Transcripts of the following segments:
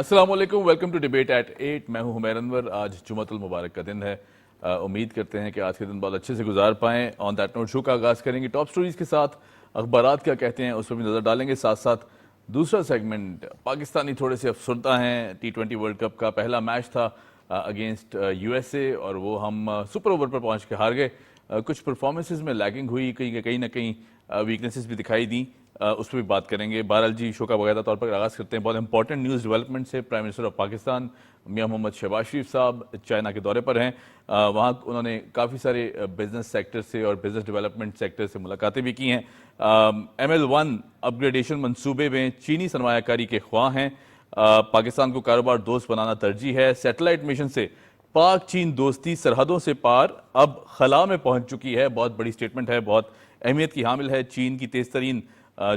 السلام علیکم، welcome to debate at 8. میں ہوں حمیر انور. آج جمعۃ المبارک کا دن ہے. امید کرتے ہیں کہ آج کے دن بہت اچھے سے گزار پائیں. آن دیٹ نوٹ شو کا آغاز کریں گے ٹاپ سٹوریز کے ساتھ. اخبارات کیا کہتے ہیں اس پر بھی نظر ڈالیں گے. ساتھ ساتھ دوسرا سیگمنٹ، پاکستانی تھوڑے سے افسردہ ہیں. T20 ورلڈ کپ کا پہلا میچ تھا اگینسٹ USA اور وہ ہم سپر اوور پر پہنچ کے ہار گئے. کچھ پرفارمنسز میں لیگنگ ہوئی، کہیں نہ کہیں ویکنیسز بھی دکھائی دیں. اس پہ بھی بات کریں گے. بہرحال جی، شو کا باقاعدہ طور پر آغاز کرتے ہیں بہت امپورٹنٹ نیوز ڈیولپمنٹ سے. پرائم منسٹر آف پاکستان میاں محمد شہباز شریف صاحب چائنا کے دورے پر ہیں. وہاں انہوں نے کافی سارے بزنس سیکٹر سے اور بزنس ڈیولپمنٹ سیکٹر سے ملاقاتیں بھی کی ہیں. ML1 اپ گریڈیشن منصوبے میں چینی سرمایہ کاری کے خواہاں ہیں. پاکستان کو کاروبار دوست بنانا ترجیح ہے. سیٹلائٹ مشن سے پاک چین دوستی سرحدوں سے پار اب خلا میں پہنچ چکی ہے. بہت بڑی سٹیٹمنٹ ہے، بہت اہمیت کی حامل ہے. چین کی تیز ترین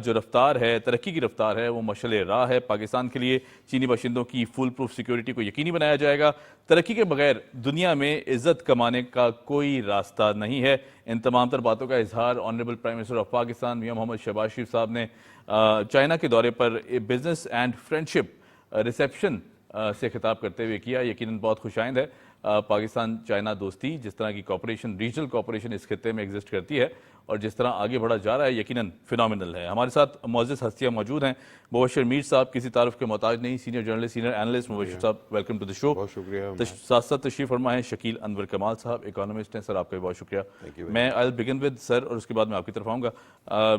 جو رفتار ہے، ترقی کی رفتار ہے، وہ مشعل راہ ہے پاکستان کے لیے. چینی باشندوں کی فول پروف سیکیورٹی کو یقینی بنایا جائے گا. ترقی کے بغیر دنیا میں عزت کمانے کا کوئی راستہ نہیں ہے. ان تمام تر باتوں کا اظہار honourable prime minister of Pakistan میاں محمد شہباز شریف صاحب نے چائنا کے دورے پر بزنس اینڈ فرینڈشپ ریسیپشن سے خطاب کرتے ہوئے کیا. یقیناً بہت خوش آئند ہے. پاکستان چائنا دوستی، جس طرح کی کوپریشن، ریجنل کوپریشن اس خطے میں ایگزسٹ کرتی ہے اور جس طرح آگے بڑھا جا رہا ہے، یقیناً فینومینل ہے. ہمارے ساتھ معزز ہستیاں موجود ہیں. مبشر میر صاحب کسی تعارف کے محتاج نہیں، سینئر جرنلسٹ، سینئر اینالسٹ. مبشر صاحب ویلکم ٹو دی شو. بہت شکریہ. ساتھ ساتھ تشریف فرما ہے شکیل انور کمال صاحب، اکانومسٹ ہیں. سر آپ کا بھی بہت شکریہ. میں آئی ول بگن ود سر اور اس کے بعد میں آپ کی طرف آؤں گا.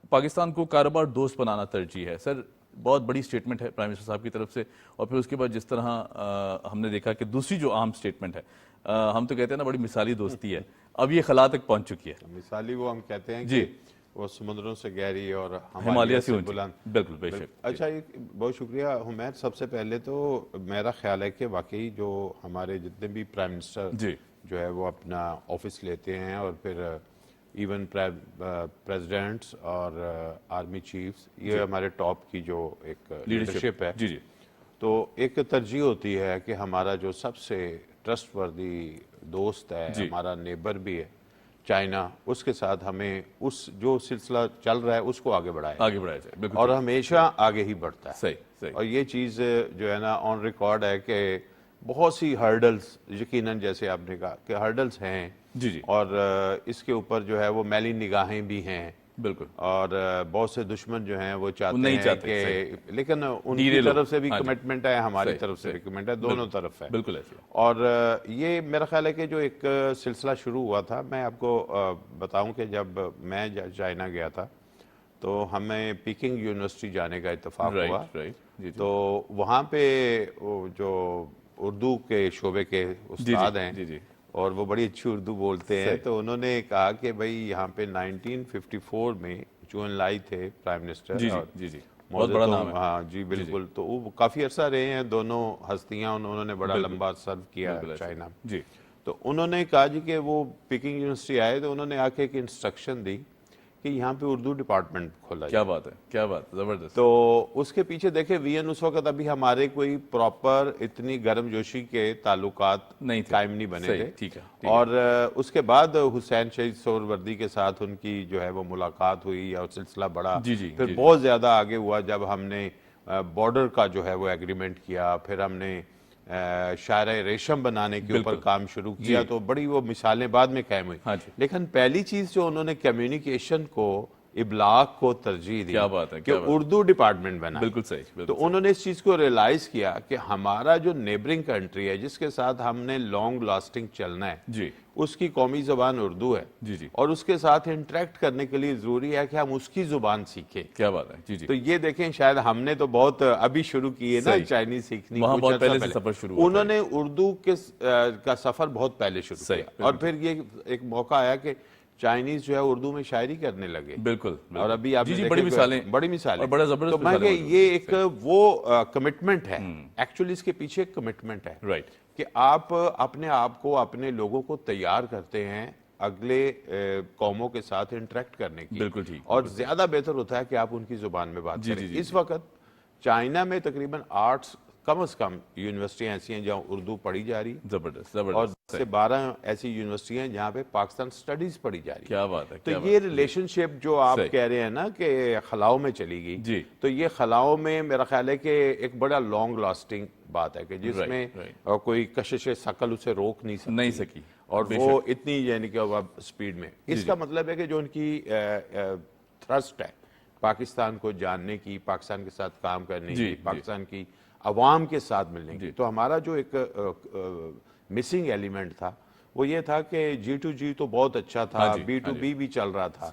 پاکستان کو کاروبار دوست بنانا ترجیح ہے. سر بہت بڑی سٹیٹمنٹ ہے پرائم منسٹر صاحب کی طرف سے، اور پھر اس کے بعد جس طرح ہم نے دیکھا کہ دوسری جو عام سٹیٹمنٹ ہے، ہم تو کہتے ہیں نا بڑی مثالی دوستی ہے، اب یہ خلا تک پہنچ چکی ہے. مثالی وہ ہم کہتے ہیں جی، کہ وہ سمندروں سے گہری اور ہمالیہ سے بلند. بالکل بے شک. اچھا، بہت شکریہ حمید. سب سے پہلے تو میرا خیال ہے کہ واقعی جو ہمارے جتنے بھی پرائم منسٹر جی جو ہے وہ اپنا آفس لیتے ہیں اور پھر ایون پریزیڈنٹس اور آرمی چیفز، یہ ہمارے ٹاپ کی جو ایک لیڈرشپ ہے، جی جی تو ایک ترجیح ہوتی ہے کہ ہمارا جو سب سے ٹرسٹ وردی دوست ہے، ہمارا نیبر بھی ہے چائنا، اس کے ساتھ ہمیں اس جو سلسلہ چل رہا ہے اس کو آگے بڑھایا جائے. بالکل. اور ہمیشہ آگے ہی بڑھتا ہے. صحیح. اور یہ چیز جو ہے نا آن ریکارڈ ہے کہ بہت سی ہرڈلز، یقیناً جیسے آپ نے کہا کہ ہرڈلز ہیں، جی اور اس کے اوپر جو ہے وہ میلی نگاہیں بھی ہیں. بالکل. اور بہت سے دشمن جو ہیں وہ چاہتے ہیں کہ، لیکن ان کی طرف سے بھی کمٹمنٹ ہے، ہماری طرف سے بھی کمٹمنٹ ہے، دونوں طرف ہے. بالکل ایسے. اور یہ میرا خیال ہے کہ جو ایک سلسلہ شروع ہوا تھا، میں آپ کو بتاؤں کہ جب میں چائنا گیا تھا تو ہمیں پیکنگ یونیورسٹی جانے کا اتفاق ہوا. تو وہاں پہ جو اردو کے شعبے کے استاد ہیں اور وہ بڑی اچھی اردو بولتے ہیں، تو انہوں نے کہا کہ بھئی یہاں پہ 1954 میں چون لائی تھے پرائم منسٹر. بہت بڑا نام ہے. ہاں جی بالکل. تو وہ کافی عرصہ رہے ہیں دونوں ہستیاں، انہوں نے بڑا لمبا سرو کیا چائنا. تو انہوں نے کہا جی کہ وہ پیکنگ یونیورسٹی آئے تو انہوں نے آ کے ایک انسٹرکشن دی کہ یہاں پہ اردو ڈپارٹمنٹ کھولا جائے. کیا بات ہے، کیا بات، زبردست. تو اس کے پیچھے دیکھیں وین اس وقت ابھی ہمارے کوئی پراپر اتنی گرم جوشی کے تعلقات قائم نہیں بنے تھے. اور اس کے بعد حسین شہید سہروردی کے ساتھ ان کی جو ہے وہ ملاقات ہوئی اور سلسلہ بڑھا. پھر بہت زیادہ آگے ہوا جب ہم نے بارڈر کا جو ہے وہ ایگریمنٹ کیا، پھر ہم نے شاہراہ ریشم بنانے کے اوپر کام شروع کیا. تو بڑی وہ مثالیں بعد میں قائم ہوئی. لیکن پہلی چیز جو انہوں نے کمیونیکیشن کو، ابلاغ کو ترجیح دی کہ اردو ڈپارٹمنٹ بنا. بالکل صحیح. تو انہوں نے اس چیز کو ریلائز کیا کہ ہمارا جو نیبرنگ کنٹری ہے جس کے ساتھ ہم نے لانگ لاسٹنگ چلنا ہے، اس کی قومی زبان اردو ہے، اور اس کے ساتھ انٹریکٹ کرنے کے لیے ضروری ہے کہ ہم اس کی زبان سیکھیں. کیا بات ہے. تو یہ دیکھیں شاید ہم نے تو بہت ابھی شروع کی ہے نا چائنیز سیکھنی، بہت پہلے سے سفر شروع ہوا. انہوں نے اردو کا سفر بہت پہلے شروع کیا، اور پھر یہ ایک موقع آیا کہ چائنیز جو ہے اردو میں شاعری کرنے لگے. بالکل. اور ابھی آپ نے بڑی مثالیں، بڑا زبردست. تو میں کہ یہ ایک وہ کمٹمنٹ ہے، ایکچولی اس کے پیچھے ایک کمٹمنٹ ہے کہ آپ اپنے آپ کو، اپنے لوگوں کو تیار کرتے ہیں اگلے قوموں کے ساتھ انٹریکٹ کرنے کی. بالکل ٹھیک. اور زیادہ بہتر ہوتا ہے کہ آپ ان کی زبان میں بات کریں. اس وقت چائنا میں تقریباً 8 کم از کم یونیورسٹیاں ایسی ہیں جہاں اردو پڑھی جا رہی ہے زبردست اور زبردست 10 سے 12 ایسی یونیورسٹیاں ہیں جہاں پہ پاکستان سٹڈیز پڑھی جا رہی ہے. کیا بات ہے. تو یہ ریلیشن شپ جو آپ کہہ رہے ہیں نا کہ خلاؤں میں چلی گئی, جی تو یہ خلاؤں میں میرا خیال ہے کہ ایک بڑا لانگ لاسٹنگ بات ہے کہ جس میں کوئی کشش ثقل اسے روک نہیں سکی اور وہ اتنی یعنی کہ سپیڈ میں. اس کا مطلب ہے کہ جو ان کی تھرسٹ ہے پاکستان کو جاننے کی, پاکستان کے ساتھ کام کرنے کی, پاکستان کی عوام کے ساتھ ملنے کی, تو ہمارا جو ایک مسنگ ایلیمنٹ تھا وہ یہ تھا کہ G2G تو بہت اچھا تھا, B2B بھی چل رہا تھا,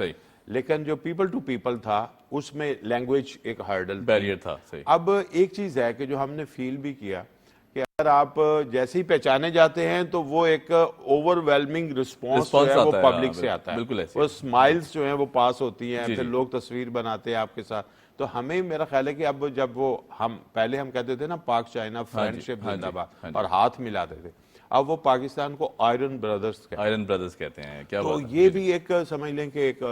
لیکن جو پیپل ٹو پیپل تھا اس میں لینگویج ایک ہرڈل بیریئر تھا. اب ایک چیز ہے کہ جو ہم نے فیل بھی کیا کہ اگر آپ جیسے ہی پہچانے جاتے ہیں تو وہ ایک اوور ویلمنگ رسپانس جو ہے وہ پبلک سے آتا ہے, وہ سمائلز جو ہیں وہ پاس ہوتی ہیں, پھر لوگ تصویر بناتے ہیں آپ کے ساتھ. تو ہمیں میرا خیال ہے کہ اب جب وہ پہلے ہم کہتے تھے نا پاک چائنا فرینڈشپ زندہ باد اور ہاتھ ملاتے تھے, اب وہ پاکستان کو آئرن بردرز کہتے ہیں. تو یہ بھی ایک سمجھ لیں کہ ایک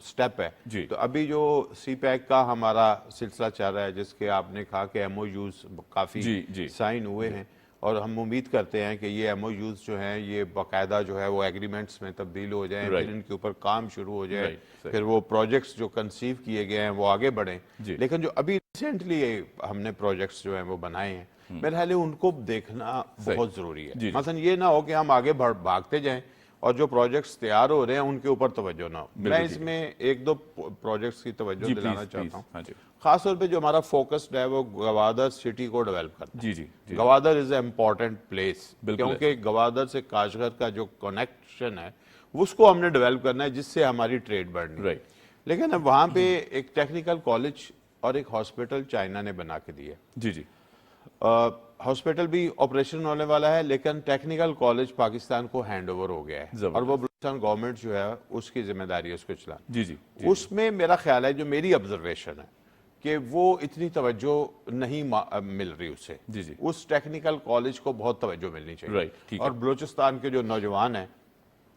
سٹیپ ہے. تو ابھی جو سی پیک کا ہمارا سلسلہ چل رہا ہے جس کے آپ نے کہا کہ ایم او یوز کافی سائن ہوئے ہیں, اور ہم امید کرتے ہیں کہ یہ ایم او یوز جو ہیں یہ باقاعدہ جو ہے وہ ایگریمنٹس میں تبدیل ہو جائیں, پھر ان کے اوپر کام شروع ہو جائے, پھر وہ پروجیکٹس جو کنسیو کیے گئے ہیں وہ آگے بڑھیں. لیکن جو ابھی ریسنٹلی ہم نے پروجیکٹس جو ہیں وہ بنائے ہیں, میرے خیال ہے ان کو دیکھنا بہت ضروری ہے. مثلا یہ نہ ہو کہ ہم آگے بھاگتے جائیں اور جو پروجیکٹس تیار ہو رہے ہیں ان کے اوپر توجہ نہ ہو. میں اس میں ایک دو پروجیکٹس کی توجہ دلانا چاہتا ہوں, خاص طور پہ جو ہمارا فوکسڈ ہے وہ گوادر سٹی کو ڈیولپ کرنا ہے. گوادر از اے امپورٹنٹ پلیس, کیونکہ گوادر سے کاشغر کا جو کنیکشن ہے اس کو ہم نے ڈیولپ کرنا ہے جس سے ہماری ٹریڈ بڑھنی ہے. لیکن اب وہاں پہ ایک ٹیکنیکل کالج اور ایک ہاسپٹل چائنا نے بنا کے دیا. ہاسپٹل بھی آپریشن ہونے والا ہے, لیکن ٹیکنیکل کالج پاکستان کو ہینڈ اوور ہو گیا ہے اور وہ بلوچستان گورنمنٹ جو ہے اس کی ذمہ داری ہے اس کو چلانا. اس میں میرا خیال ہے جو میری آبزرویشن ہے کہ وہ اتنی توجہ نہیں مل رہی اسے. اس ٹیکنیکل کالج کو بہت توجہ ملنی چاہیے, اور بلوچستان کے جو نوجوان ہیں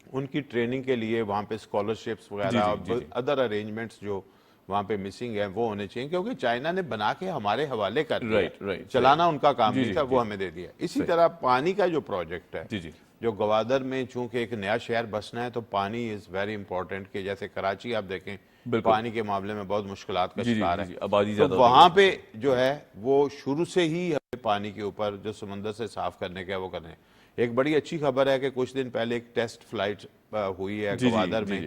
ان کی ٹریننگ کے لیے وہاں پہ اسکالرشپس وغیرہ اور ادر ارینجمنٹس جو وہاں پہ مسنگ ہیں وہ ہونے چاہیے, کیونکہ چائنا نے بنا کے ہمارے حوالے کر دیا, چلانا ان کا کام نہیں تھا, وہ ہمیں دے دیا. اسی طرح پانی کا جو پروجیکٹ ہے جو گوادر میں چونکہ ایک نیا شہر بسنا ہے تو پانی از ویری امپورٹنٹ, کہ جیسے کراچی آپ دیکھیں پانی کے معاملے میں بہت مشکلات کا شکار ہے, تو وہاں پہ جو ہے وہ شروع سے ہی ہمیں پانی کے اوپر جو سمندر سے صاف کرنے کا وہ کرنے. ایک بڑی اچھی خبر ہے کہ کچھ دن پہلے ایک ٹیسٹ فلائٹ ہوئی ہے گوادر میں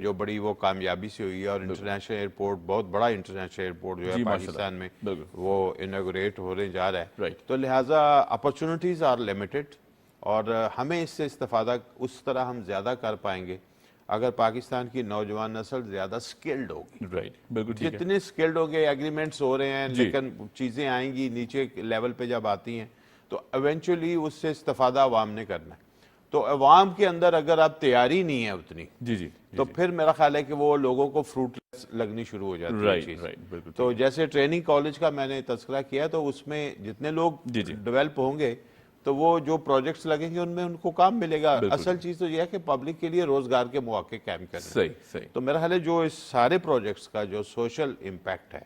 جو بڑی وہ کامیابی سے ہوئی ہے, اور انٹرنیشنل ایئرپورٹ بہت بڑا انٹرنیشنل ایئرپورٹ جو ہے پاکستان میں وہ انوگریٹ ہونے جا رہا ہے. تو لہٰذا اپرچونٹیز آر لمیٹڈ, اور ہمیں اس سے استفادہ اس طرح ہم زیادہ کر پائیں گے اگر پاکستان کی نوجوان نسل زیادہ سکلڈ ہوگی. جتنے سکلڈ ہو گئے ایگریمنٹس ہو رہے ہیں, لیکن چیزیں آئیں گی نیچے لیول پہ جب آتی ہیں تو ایونچولی اس سے استفادہ عوام نے کرنا ہے. تو عوام کے اندر اگر اب تیاری نہیں ہے اتنی تو پھر میرا خیال ہے کہ وہ لوگوں کو فروٹ لیس لگنی شروع ہو جاتی ہے چیز. تو جیسے ٹریننگ کالج کا میں نے تذکرہ کیا, تو اس میں جتنے لوگ ڈیولپ ہوں گے تو وہ جو پروجیکٹس لگیں گے ان میں ان کو کام ملے گا. اصل چیز تو یہ ہے کہ پبلک کے لیے روزگار کے مواقع قائم کریں. تو میرا خیال ہے جو اس سارے پروجیکٹس کا جو سوشل امپیکٹ ہے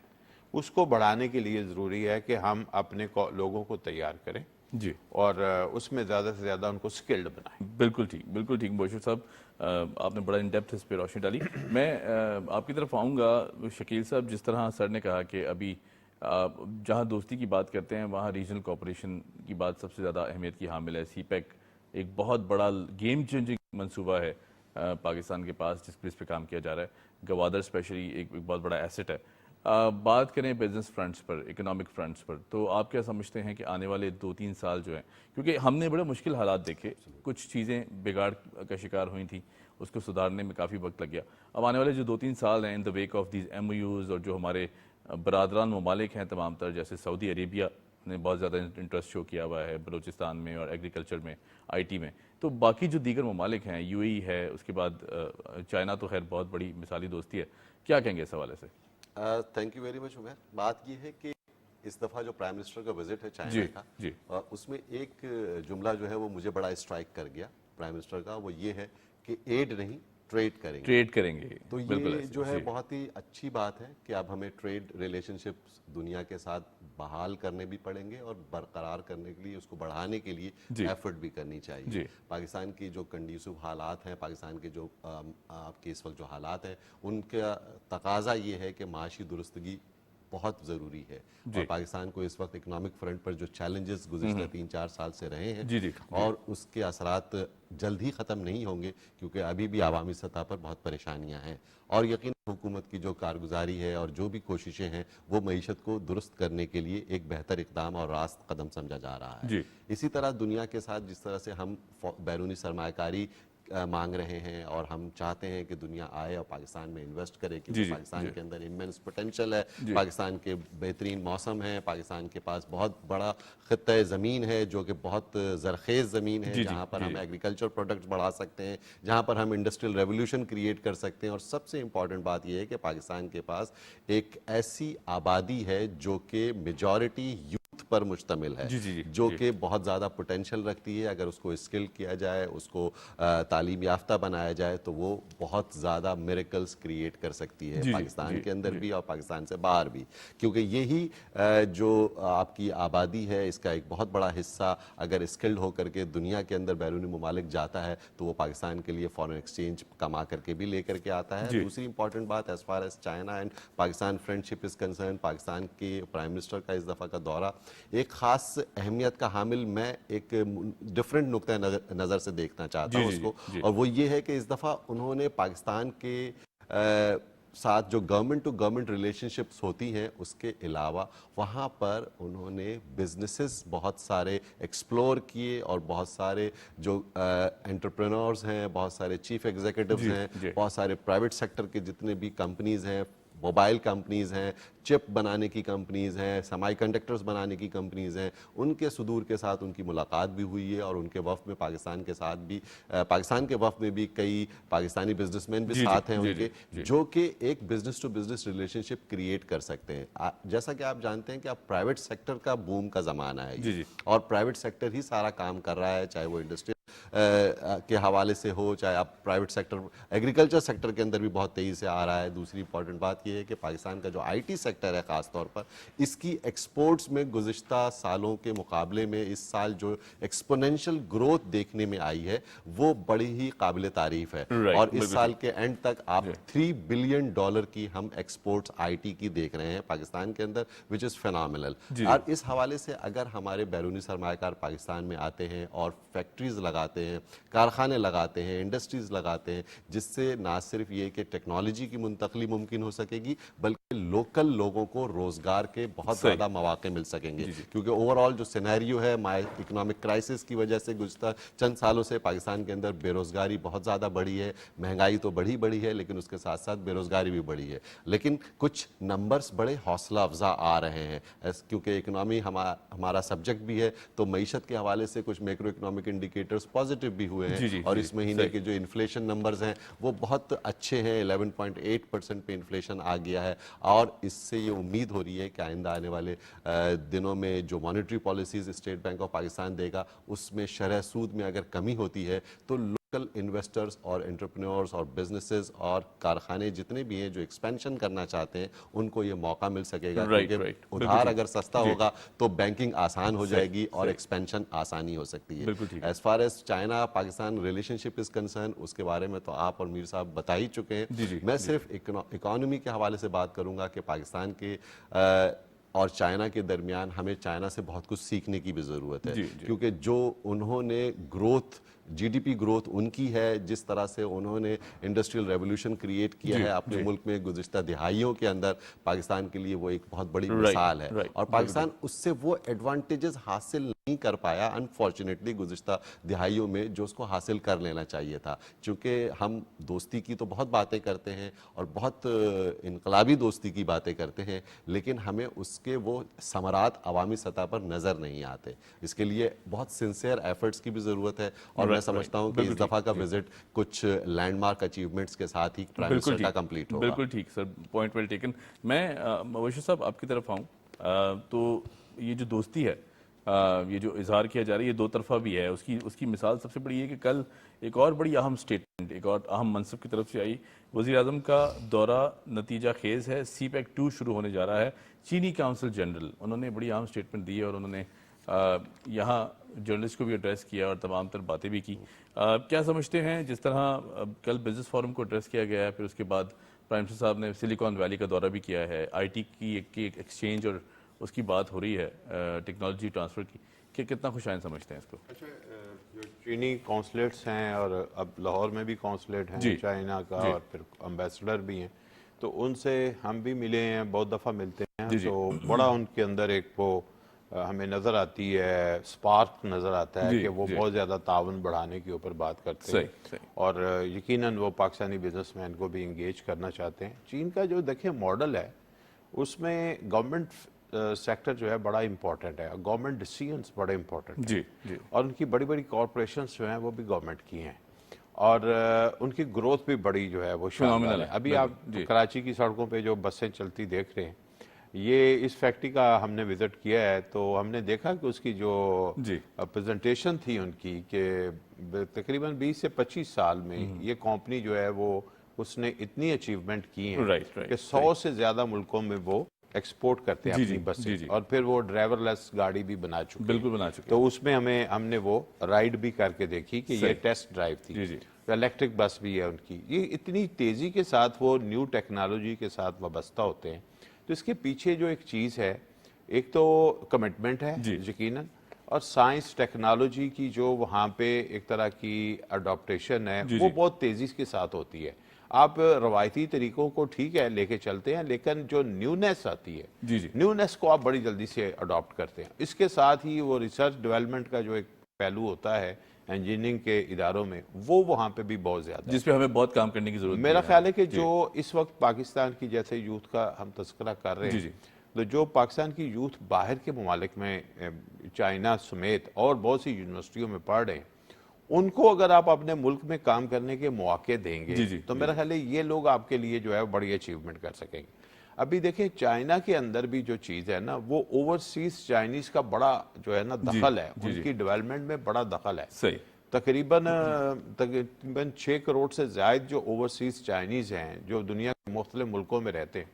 اس کو بڑھانے کے لیے ضروری ہے کہ ہم اپنے لوگوں کو تیار کریں اور اس میں زیادہ سے زیادہ ان کو سکلڈ بنائیں. بالکل ٹھیک بشیر صاحب, آپ نے بڑا ان ڈیپتھ اس پہ روشنی ڈالی. میں آپ کی طرف آؤں گا شکیل صاحب. جس طرح سر نے کہا کہ ابھی جہاں دوستی کی بات کرتے ہیں وہاں ریجنل کوآپریشن کی بات سب سے زیادہ اہمیت کی حامل ہے. سی پیک ایک بہت بڑا گیم چینجنگ منصوبہ ہے پاکستان کے پاس جس پہ کام کیا جا رہا ہے. گوادر اسپیشلی ایک بہت بڑا ایسٹ ہے. بات کریں بزنس فرنٹس پر, اکنامک فرنٹس پر, تو آپ کیا سمجھتے ہیں کہ آنے والے 2-3 سال جو ہیں, کیونکہ ہم نے بڑے مشکل حالات دیکھے, کچھ چیزیں بگاڑ کا شکار ہوئی تھیں, اس کو سدھارنے میں کافی وقت لگ گیا. اب آنے والے جو 2-3 سال ہیں in the wake of these M O Us, اور جو ہمارے برادران ممالک ہیں تمام تر, جیسے سعودی عربیہ نے بہت زیادہ انٹرسٹ شو کیا ہوا ہے بلوچستان میں اور ایگریکلچر میں, آئی ٹی میں, تو باقی جو دیگر ممالک ہیں, یو اے ای ہے, اس کے بعد چائنا تو خیر بہت بڑی مثالی دوستی ہے, کیا کہیں گے اس حوالے سے؟ Thank you very much Umair. بات یہ ہے کہ اس دفعہ جو پرائم منسٹر کا وزٹ ہے چائنا کا, اس میں ایک جملہ جو ہے وہ مجھے بڑا اسٹرائک کر گیا پرائم منسٹر کا. وہ یہ ہے کہ ایڈ نہیں ٹریڈ کریں گے. تو بالکل یہ جو ہے بہت ہی اچھی بات ہے کہ اب ہمیں ٹریڈ ریلیشن شپس دنیا کے ساتھ بحال کرنے بھی پڑیں گے اور برقرار کرنے کے لیے اس کو بڑھانے کے لیے ایفرٹ بھی کرنی چاہیے. پاکستان کی جو کنڈیسو حالات ہیں, پاکستان کے جو آپ کے اس وقت جو حالات ہیں, ان کا تقاضا یہ ہے کہ معاشی درستگی بہت ضروری ہے. اور پاکستان کو اس وقت اکنامک فرنٹ پر جو چیلنجز گزشتہ 3-4 سال سے رہے ہیں اور اس کے اثرات جلد ہی ختم نہیں ہوں گے, کیونکہ ابھی بھی عوامی سطح پر بہت پریشانیاں ہیں. اور یقیناً حکومت کی جو کارگزاری ہے اور جو بھی کوششیں ہیں وہ معیشت کو درست کرنے کے لیے ایک بہتر اقدام اور راست قدم سمجھا جا رہا ہے. اسی طرح دنیا کے ساتھ جس طرح سے ہم بیرونی سرمایہ کاری مانگ رہے ہیں اور ہم چاہتے ہیں کہ دنیا آئے اور پاکستان میں انویسٹ کرے, کیونکہ پاکستان کے اندر امینس پوٹینشل ہے, پاکستان کے بہترین موسم ہے, پاکستان کے پاس بہت بڑا خطہ زمین ہے جو کہ بہت زرخیز زمین ہے, جہاں پر ہم ایگریکلچر پروڈکٹس بڑھا سکتے ہیں, جہاں پر ہم انڈسٹریل ریولوشن کریٹ کر سکتے ہیں. اور سب سے امپورٹنٹ بات یہ ہے کہ پاکستان کے پاس ایک ایسی آبادی ہے جو کہ میجورٹی پر مشتمل ہے, جو کہ بہت زیادہ پوٹینشل رکھتی ہے. اگر اس کو اسکل کیا جائے, اس کو تعلیم یافتہ بنایا جائے, تو وہ بہت زیادہ میریکلز کریٹ کر سکتی ہے پاکستان کے اندر بھی اور پاکستان سے باہر بھی. کیونکہ یہی جو آپ کی آبادی ہے, اس کا ایک بہت بڑا حصہ اگر اسکلڈ ہو کر کے دنیا کے اندر بیرونی ممالک جاتا ہے تو وہ پاکستان کے لیے فارن ایکسچینج کما کر کے بھی لے کر کے آتا ہے. دوسری امپورٹنٹ بات, as far as China and Pakistan friend ship is concern, Pakistan کے پرائم منسٹر کا اس دفعہ کا دورہ ایک خاص اہمیت کا حامل میں ایک ڈفرنٹ نقطہ نظر سے دیکھنا چاہتا ہوں اس کو, اور وہ یہ ہے کہ اس دفعہ انہوں نے پاکستان کے ساتھ جو government to government relationships ہوتی ہیں اس کے علاوہ وہاں پر انہوں نے بزنسز بہت سارے ایکسپلور کیے, اور بہت سارے جو انٹرپرینورز ہیں, بہت سارے چیف ایگزیکٹوز ہیں, بہت سارے پرائیویٹ سیکٹر کے جتنے بھی کمپنیز ہیں, موبائل کمپنیز ہیں, چپ بنانے کی کمپنیز ہیں, سیمی کنڈکٹرز بنانے کی کمپنیز ہیں, ان کے صدور کے ساتھ ان کی ملاقات بھی ہوئی ہے. اور ان کے وفد میں پاکستان کے ساتھ بھی پاکستان کے وفد میں بھی کئی پاکستانی بزنس مین بھی ساتھ ہیں ان کے, جو کہ ایک business to business relationship create کر سکتے ہیں. جیسا کہ آپ جانتے ہیں کہ اب پرائیویٹ سیکٹر کا بوم کا زمانہ ہے اور پرائیویٹ سیکٹر ہی سارا کام کر رہا ہے, چاہے وہ انڈسٹری کے حوالے سے ہو, چاہے آپ پرائیویٹ سیکٹر ایگریکلچر سیکٹر کے اندر بھی بہت تیزی سے آ رہا ہے. دوسری امپورٹنٹ بات یہ ہے کہ پاکستان کا جو آئی ٹی سیکٹر ہے خاص طور پر, اس کی ایکسپورٹس میں گزشتہ سالوں کے مقابلے میں اس سال جو ایکسپونینشل گروتھ دیکھنے میں آئی ہے وہ بڑی ہی قابل تعریف ہے. اور اس سال کے اینڈ تک آپ $3 بلین کی ہم ایکسپورٹس آئی ٹی کی دیکھ رہے ہیں پاکستان کے اندر, وچ از فینامنل. اور اس حوالے سے اگر ہمارے بیرونی سرمایہ کار پاکستان میں آتے ہیں اور فیکٹریز لگاتے ہیں, کارخانے لگاتے ہیں, انڈسٹریز لگاتے ہیں, جس سے نہ صرف یہ کہ ٹیکنالوجی کی منتقلی ممکن ہو سکے گی بلکہ لوکل لوگوں کو روزگار کے بہت زیادہ مواقع مل سکیں گے. کیونکہ اوور آل جو سینیریو ہے اکنامک کرائسس کی وجہ سے گزشتہ چند سالوں سے پاکستان کے اندر بے روزگاری بہت زیادہ بڑھی ہے, مہنگائی تو بڑھی ہے, لیکن اس کے ساتھ ساتھ بے روزگاری بھی بڑھی ہے. لیکن کچھ نمبرز بڑے حوصلہ افزا آ رہے ہیں, کیونکہ اکنامی ہمارا سبجیکٹ بھی ہے, تو معیشت کے حوالے سے کچھ میکرو اکنامک انڈیکیٹرز پازیٹیو بھی ہوئے ہیں. اور اس مہینے کے جو انفلیشن نمبرز ہیں وہ بہت اچھے ہیں, 11.8% پہ انفلیشن آ گیا ہے. اور اس سے یہ امید ہو رہی ہے کہ آئندہ آنے والے دنوں میں جو monetary policies State Bank of Pakistan دے گا, اس میں شرح سود میں اگر کمی ہوتی ہے تو لوکل انویسٹرز اور انٹرپرینورز اور بزنسز اور کارخانے جتنے بھی ہیں جو ایکسپینشن کرنا چاہتے ہیں ان کو یہ موقع مل سکے گا, کیونکہ ادھار اگر سستا ہوگا تو بینکنگ آسان ہو جائے گی اور ایکسپینشن آسانی ہو سکتی ہے. As far as China Pakistan relationship is concerned, اس کے بارے میں تو آپ اور میر صاحب بتا ہی چکے ہیں. میں صرف اکانومی کے حوالے سے بات کروں گا کہ پاکستان کے اور چائنا کے درمیان ہمیں چائنا سے بہت کچھ سیکھنے کی بھی ضرورت ہے, کیونکہ جو انہوں نے growth G D P growth ان کی ہے, جس طرح سے انہوں نے انڈسٹریل ریولوشن کریٹ کیا ہے اپنے ملک میں گزشتہ دہائیوں کے اندر, پاکستان کے لیے وہ ایک بہت بڑی مثال ہے. اور پاکستان اس سے وہ ایڈوانٹیجز حاصل نہیں کر پایا انفارچونیٹلی گزشتہ دہائیوں میں, جو اس کو حاصل کر لینا چاہیے تھا. چونکہ ہم دوستی کی تو بہت باتیں کرتے ہیں اور بہت انقلابی دوستی کی باتیں کرتے ہیں, لیکن ہمیں اس کے وہ ثمرات عوامی سطح پر نظر نہیں آتے. اس کے لیے بہت سنسیئر ایفرٹس کی بھی ضرورت ہے, اور میں سمجھتا ہوں کہ اس دفعہ کا وزٹ کچھ لینڈ مارک اچیومنٹس کے ساتھ ہی پرائم منسٹر کا کمپلیٹ ہوگا. بالکل ٹھیک سر, پوائنٹ ویل ٹیکن. میں مبشر صاحب آپ کی طرف آؤں تو یہ جو دوستی ہے, یہ جو اظہار کیا جا رہا ہے, یہ دو طرفہ بھی ہے. اس کی مثال سب سے بڑی یہ کہ کل ایک اور بڑی اہم اسٹیٹ ایک اور اہم منصب کی طرف سے آئی، وزیر اعظم کا دورہ نتیجہ خیز ہے، سی پیک 2 شروع ہونے جا رہا ہے، چینی کونسل جنرل انہوں نے بڑی اہم سٹیٹمنٹ دی ہے اور انہوں نے یہاں جرنلسٹ کو بھی ایڈریس کیا اور تمام تر باتیں بھی کی. کیا سمجھتے ہیں جس طرح کل بزنس فورم کو ایڈریس کیا گیا ہے، پھر اس کے بعد پرائم منسٹر صاحب نے سلیکان ویلی کا دورہ بھی کیا ہے، آئی ٹی کی ایک ایکسچینج اور اس کی بات ہو رہی ہے ٹیکنالوجی ٹرانسفر کی، کہ کتنا خوشائن سمجھتے ہیں اس کو؟ اچھا، جو چینی کونسلیٹس ہیں اور اب لاہور میں بھی کونسلیٹ ہیں چائنا کا اور پھر امبیسڈر بھی ہیں، تو ان سے ہم بھی ملے ہیں، بہت دفعہ ملتے ہیں، تو بڑا ان کے اندر ایک وہ ہمیں نظر آتی ہے، سپارک نظر آتا ہے کہ وہ بہت زیادہ تعاون بڑھانے کے اوپر بات کرتے ہیں اور یقیناً وہ پاکستانی بزنس مین کو بھی انگیج کرنا چاہتے ہیں. چین کا جو دیکھیں ماڈل ہے اس میں گورنمنٹ سیکٹر جو ہے بڑا امپورٹنٹ ہے، گورنمنٹ ڈیسیژنز بڑے امپورٹنٹ ہیں اور ان کی بڑی بڑی کارپوریشنز جو ہیں وہ بھی گورنمنٹ کی ہیں اور ان کی گروتھ بھی بڑی جو ہے وہ شامل ہے. ابھی آپ کراچی کی سڑکوں پہ جو بسیں چلتی دیکھ رہے ہیں، یہ اس فیکٹری کا ہم نے وزٹ کیا ہے تو ہم نے دیکھا کہ اس کی جو پریزنٹیشن تھی ان کی کہ تقریباً 20 سے 25 سال میں یہ کمپنی جو ہے وہ اس نے اتنی اچیومنٹ کی ہیں کہ 100 سے زیادہ ملکوں میں وہ ایکسپورٹ کرتے ہیں اپنی بسیں اور پھر وہ ڈرائیور لیس گاڑی بھی بنا چکے. تو اس میں ہم نے وہ رائڈ بھی کر کے دیکھی کہ یہ ٹیسٹ ڈرائیو تھی. الیکٹرک بس بھی ہے ان کی. یہ اتنی تیزی کے ساتھ وہ نیو ٹیکنالوجی کے ساتھ وابستہ ہوتے ہیں. تو اس کے پیچھے جو ایک چیز ہے، ایک تو کمٹمنٹ ہے یقیناً، اور سائنس ٹیکنالوجی کی جو وہاں پہ ایک طرح کی اڈاپٹیشن ہے وہ بہت تیزی کے ساتھ ہوتی ہے. آپ روایتی طریقوں کو ٹھیک ہے لے کے چلتے ہیں، لیکن جو نیونیس آتی ہے نیونیس کو آپ بڑی جلدی سے اڈاپٹ کرتے ہیں. اس کے ساتھ ہی وہ ریسرچ ڈیولپمنٹ کا جو ایک پہلو ہوتا ہے انجینئرنگ کے اداروں میں، وہ وہاں پہ بھی بہت زیادہ جس پہ ہمیں بہت کام کرنے کی ضرورت ہے. میرا خیال ہے کہ جو اس وقت پاکستان کی جیسے یوتھ کا ہم تذکرہ کر رہے ہیں، تو جو پاکستان کی یوتھ باہر کے ممالک میں چائنا سمیت اور بہت سی یونیورسٹیوں میں پڑھ رہے ہیں، ان کو اگر آپ اپنے ملک میں کام کرنے کے مواقع دیں گے تو میرا خیال ہے یہ لوگ آپ کے لیے جو ہے بڑی اچیومنٹ کر سکیں گے. ابھی دیکھیں چائنا کے اندر بھی جو چیز ہے نا، وہ اوورسیز چائنیز کا بڑا جو ہے نا دخل ہے، ان کی ڈیولپمنٹ میں بڑا دخل ہے. تقریباً 6 کروڑ سے زائد جو اوورسیز چائنیز ہیں جو دنیا کے مختلف ملکوں میں رہتے ہیں،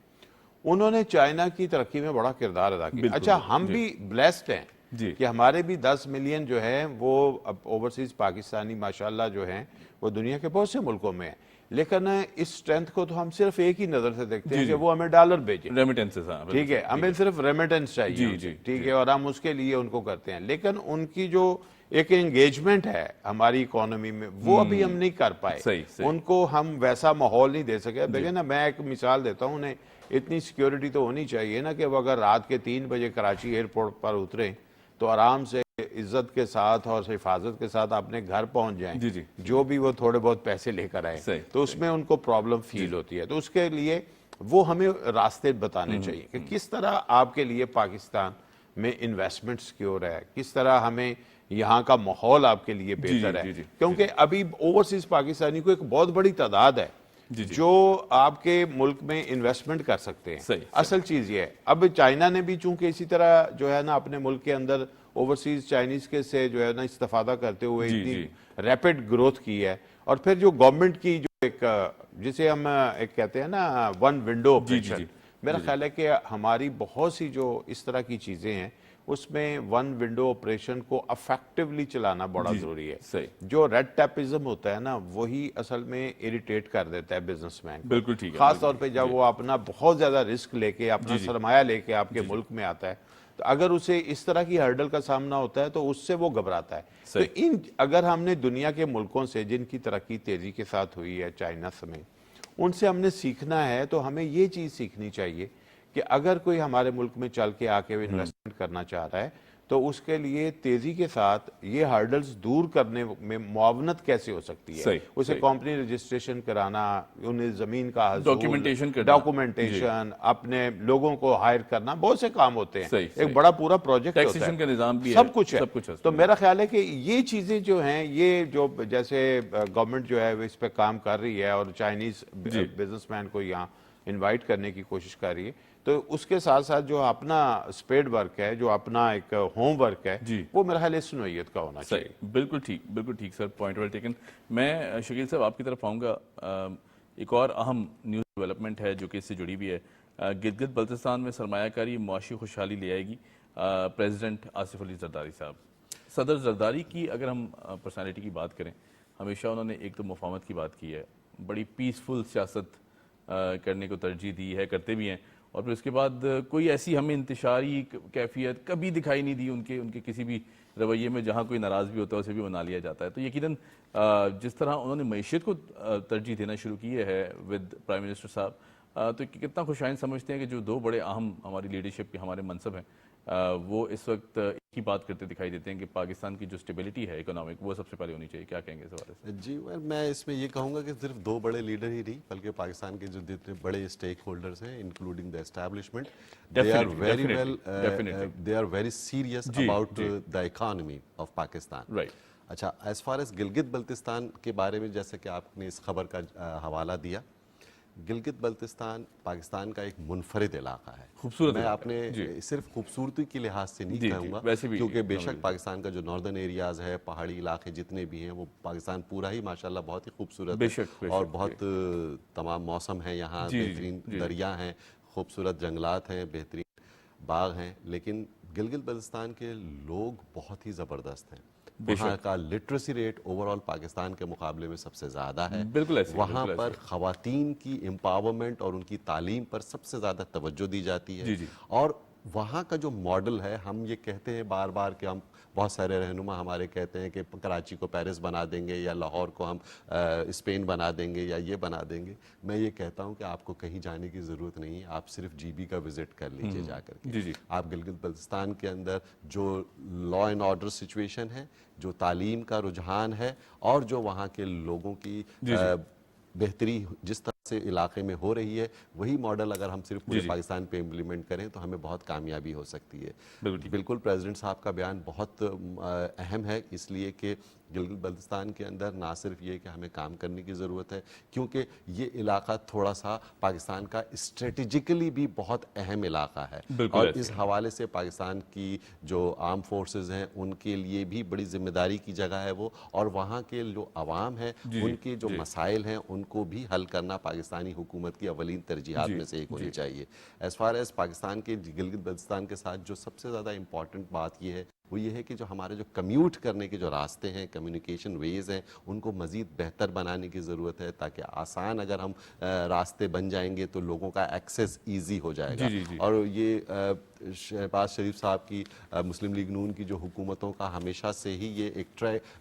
انہوں نے چائنا کی ترقی میں بڑا کردار ادا کیا. اچھا، ہم بھی بلیسڈ ہیں کہ ہمارے بھی 10 ملین جو ہیں وہ اوورسیز پاکستانی ماشاءاللہ جو ہیں وہ دنیا کے بہت سے ملکوں میں ہیں، لیکن اس سٹرینتھ کو تو ہم صرف ایک ہی نظر سے دیکھتے ہیں کہ وہ ہمیں ڈالر بھیجیں، ٹھیک ہے، ہمیں صرف ریمیٹنس چاہیے، ٹھیک ہے، اور ہم اس کے لیے ان کو کرتے ہیں. لیکن ان کی جو ایک انگیجمنٹ ہے ہماری اکانومی میں، وہ ابھی ہم نہیں کر پائے. ان کو ہم ویسا ماحول نہیں دے سکے. دیکھیں نا، میں ایک مثال دیتا ہوں، انہیں اتنی سیکیورٹی تو ہونی چاہیے نا کہ وہ اگر رات کے 3 بجے کراچی ایئرپورٹ پر اتریں تو آرام سے عزت کے ساتھ اور حفاظت کے ساتھ اپنے گھر پہنچ جائیں، جو بھی وہ تھوڑے بہت پیسے لے کر آئیں. تو اس میں ان کو پرابلم فیل ہوتی ہے. تو اس کے لیے وہ ہمیں راستے بتانے چاہیے کہ کس طرح آپ کے لیے پاکستان میں انویسٹمنٹ سیکیور ہے، کس طرح ہمیں یہاں کا ماحول آپ کے لیے بہتر ہے. کیونکہ ابھی اوورسیز پاکستانی کو ایک بہت بڑی تعداد ہے جو آپ کے ملک میں انویسٹمنٹ کر سکتے ہیں. اصل چیز یہ ہے، اب چائنا نے بھی چونکہ اسی طرح جو ہے نا اپنے ملک کے اندر اوورسیز چائنیز کے سے جو ہے نا استفادہ کرتے ہوئے اتنی ریپڈ گروتھ کی ہے. اور پھر جو گورنمنٹ کی جو ایک جسے ہم ایک کہتے ہیں نا ون ونڈو آپریشن، میرا خیال ہے کہ ہماری بہت سی جو اس طرح کی چیزیں ہیں اس میں ون ونڈو آپریشن کو افیکٹولی چلانا بڑا ضروری ہے. جو ریڈ ٹیپزم ہوتا ہے نا، وہی اصل میں اریٹیٹ کر دیتا ہے بزنس مین. بالکل ٹھیک ہے. خاص طور پہ جب وہ اپنا بہت زیادہ رسک لے کے، اپنا سرمایہ لے کے آپ کے ملک میں آتا ہے، تو اگر اسے اس طرح کی ہرڈل کا سامنا ہوتا ہے تو اس سے وہ گھبراتا ہے. تو اگر ہم نے دنیا کے ملکوں سے جن کی ترقی تیزی کے ساتھ ہوئی ہے، چائنا سمیت، ان سے ہم نے سیکھنا ہے، تو ہمیں یہ چیز سیکھنی چاہیے کہ اگر کوئی ہمارے ملک میں چل کے آ کے انویسٹمنٹ کرنا چاہ رہا ہے تو اس کے لیے تیزی کے ساتھ یہ ہرڈلز دور کرنے میں معاونت کیسے ہو سکتی ہے. اسے کمپنی رجسٹریشن کرانا، انہیں زمین کا ڈاکومنٹیشن، اپنے لوگوں کو ہائر کرنا، بہت سے کام ہوتے ہیں. ایک بڑا پورا پروجیکٹ ہوتا ہے، کا نظام بھی سب کچھ ہے. تو میرا خیال ہے کہ یہ چیزیں جو ہیں، یہ جو جیسے گورنمنٹ جو ہے اس پہ کام کر رہی ہے اور چائنیز بزنس مین کو یہاں انوائٹ کرنے کی کوشش کر رہی ہے. تو اس کے ساتھ ساتھ جو اپنا اسپیڈ ورک ہے, جو اپنا ایک ہوم ورک ہے, وہ میرا خیال اس نوعیت کا ہونا چاہیے. بالکل ٹھیک سر, پوائنٹ ویل ٹیکن. میں شکیل صاحب آپ کی طرف آؤں گا. ایک اور اہم نیوز ڈیولپمنٹ ہے جو کہ اس سے جڑی بھی ہے. گلگت بلتستان میں سرمایہ کاری معاشی خوشحالی لے آئے گی. پریزیڈنٹ آصف علی زرداری صاحب, صدر زرداری کی اگر ہم پرسنالٹی کی بات کریں, ہمیشہ انہوں نے ایک تو مفاہمت کی بات کی ہے, بڑی پیسفل سیاست کرنے کو ترجیح دی ہے, کرتے بھی ہیں, اور پھر اس کے بعد کوئی ایسی ہمیں انتشاری کیفیت کبھی دکھائی نہیں دی ان کے کسی بھی رویے میں. جہاں کوئی ناراض بھی ہوتا ہے اسے بھی منا لیا جاتا ہے. تو یقیناً جس طرح انہوں نے معیشت کو ترجیح دینا شروع کی ہے ود پرائم منسٹر صاحب, تو کتنا خوشائند سمجھتے ہیں کہ جو دو بڑے اہم ہماری لیڈرشپ کے ہمارے منصب ہیں وہ اس وقت ایک ہی بات کرتے دکھائی دیتے ہیں کہ پاکستان کی جو اسٹیبلٹی ہے اکنامک, وہ سب سے پہلے ہونی چاہیے. کیا کہیں گے اس حوالے سے؟ جی میں اس میں یہ کہوں گا کہ صرف دو بڑے لیڈر ہی نہیں, بلکہ پاکستان کے جو جتنے بڑے اسٹیک ہولڈرز ہیں including the establishment, they are very serious about the economy of Pakistan. اچھا, as far as Gilgit Baltistan کے بارے میں جیسے کہ آپ نے اس خبر کا حوالہ دیا, گلگت بلتستان پاکستان کا ایک منفرد علاقہ ہے. خوبصورت, میں آپ نے صرف خوبصورتی کے لحاظ سے نہیں کہوں گا, کیونکہ بے شک پاکستان کا جو ناردرن ایریاز ہے, پہاڑی علاقے جتنے بھی ہیں, وہ پاکستان پورا ہی ماشاءاللہ بہت ہی خوبصورت ہے, اور بہت تمام موسم ہیں یہاں, بہترین دریا ہیں, خوبصورت جنگلات ہیں, بہترین باغ ہیں. لیکن گلگت بلتستان کے لوگ بہت ہی زبردست ہیں. وہاں کا literacy rate over all Pakistan کے مقابلے میں سب سے زیادہ ہے. وہاں پر خواتین کی امپاورمنٹ اور ان کی تعلیم پر سب سے زیادہ توجہ دی جاتی ہے. اور وہاں کا جو ماڈل ہے, ہم یہ کہتے ہیں بار بار کہ ہم بہت سارے رہنما ہمارے کہتے ہیں کہ کراچی کو پیرس بنا دیں گے, یا لاہور کو ہم اسپین بنا دیں گے, یا یہ بنا دیں گے. میں یہ کہتا ہوں کہ آپ کو کہیں جانے کی ضرورت نہیں ہے, آپ صرف جی بی کا وزٹ کر لیجئے جا کر کے. آپ گلگت بلتستان کے اندر جو لا اینڈ آرڈر سچویشن ہے, جو تعلیم کا رجحان ہے, اور جو وہاں کے لوگوں کی بہتری جس طرح سے علاقے میں ہو رہی ہے, وہی ماڈل اگر ہم صرف پورے پاکستان پہ امپلیمنٹ کریں تو ہمیں بہت کامیابی ہو سکتی ہے. بالکل پریزیڈنٹ صاحب کا بیان بہت اہم ہے, اس لیے کہ گلگت بلتستان کے اندر نہ صرف یہ کہ ہمیں کام کرنے کی ضرورت ہے, کیونکہ یہ علاقہ تھوڑا سا پاکستان کا اسٹریٹجیکلی بھی بہت اہم علاقہ ہے, اور اس حوالے سے پاکستان کی جو آرم فورسز ہیں ان کے لیے بھی بڑی ذمہ داری کی جگہ ہے وہ, اور وہاں کے جو عوام ہیں ان کے جو مسائل ہیں ان کو بھی حل کرنا پاکستانی حکومت کی اولین ترجیحات میں سے ایک ہونی چاہیے. ایز فار ایز پاکستان کے گلگت بلتستان کے ساتھ جو سب سے زیادہ امپورٹنٹ بات یہ ہے وہ یہ ہے کہ جو ہمارے جو کمیوٹ کرنے کے جو راستے ہیں, کمیونیکیشن ویز ہیں, ان کو مزید بہتر بنانے کی ضرورت ہے, تاکہ آسان اگر ہم راستے بن جائیں گے تو لوگوں کا ایکسیس ایزی ہو جائے گا. اور یہ شہباز شریف صاحب کی مسلم لیگ نون کی جو حکومتوں کا ہمیشہ سے ہی یہ ایک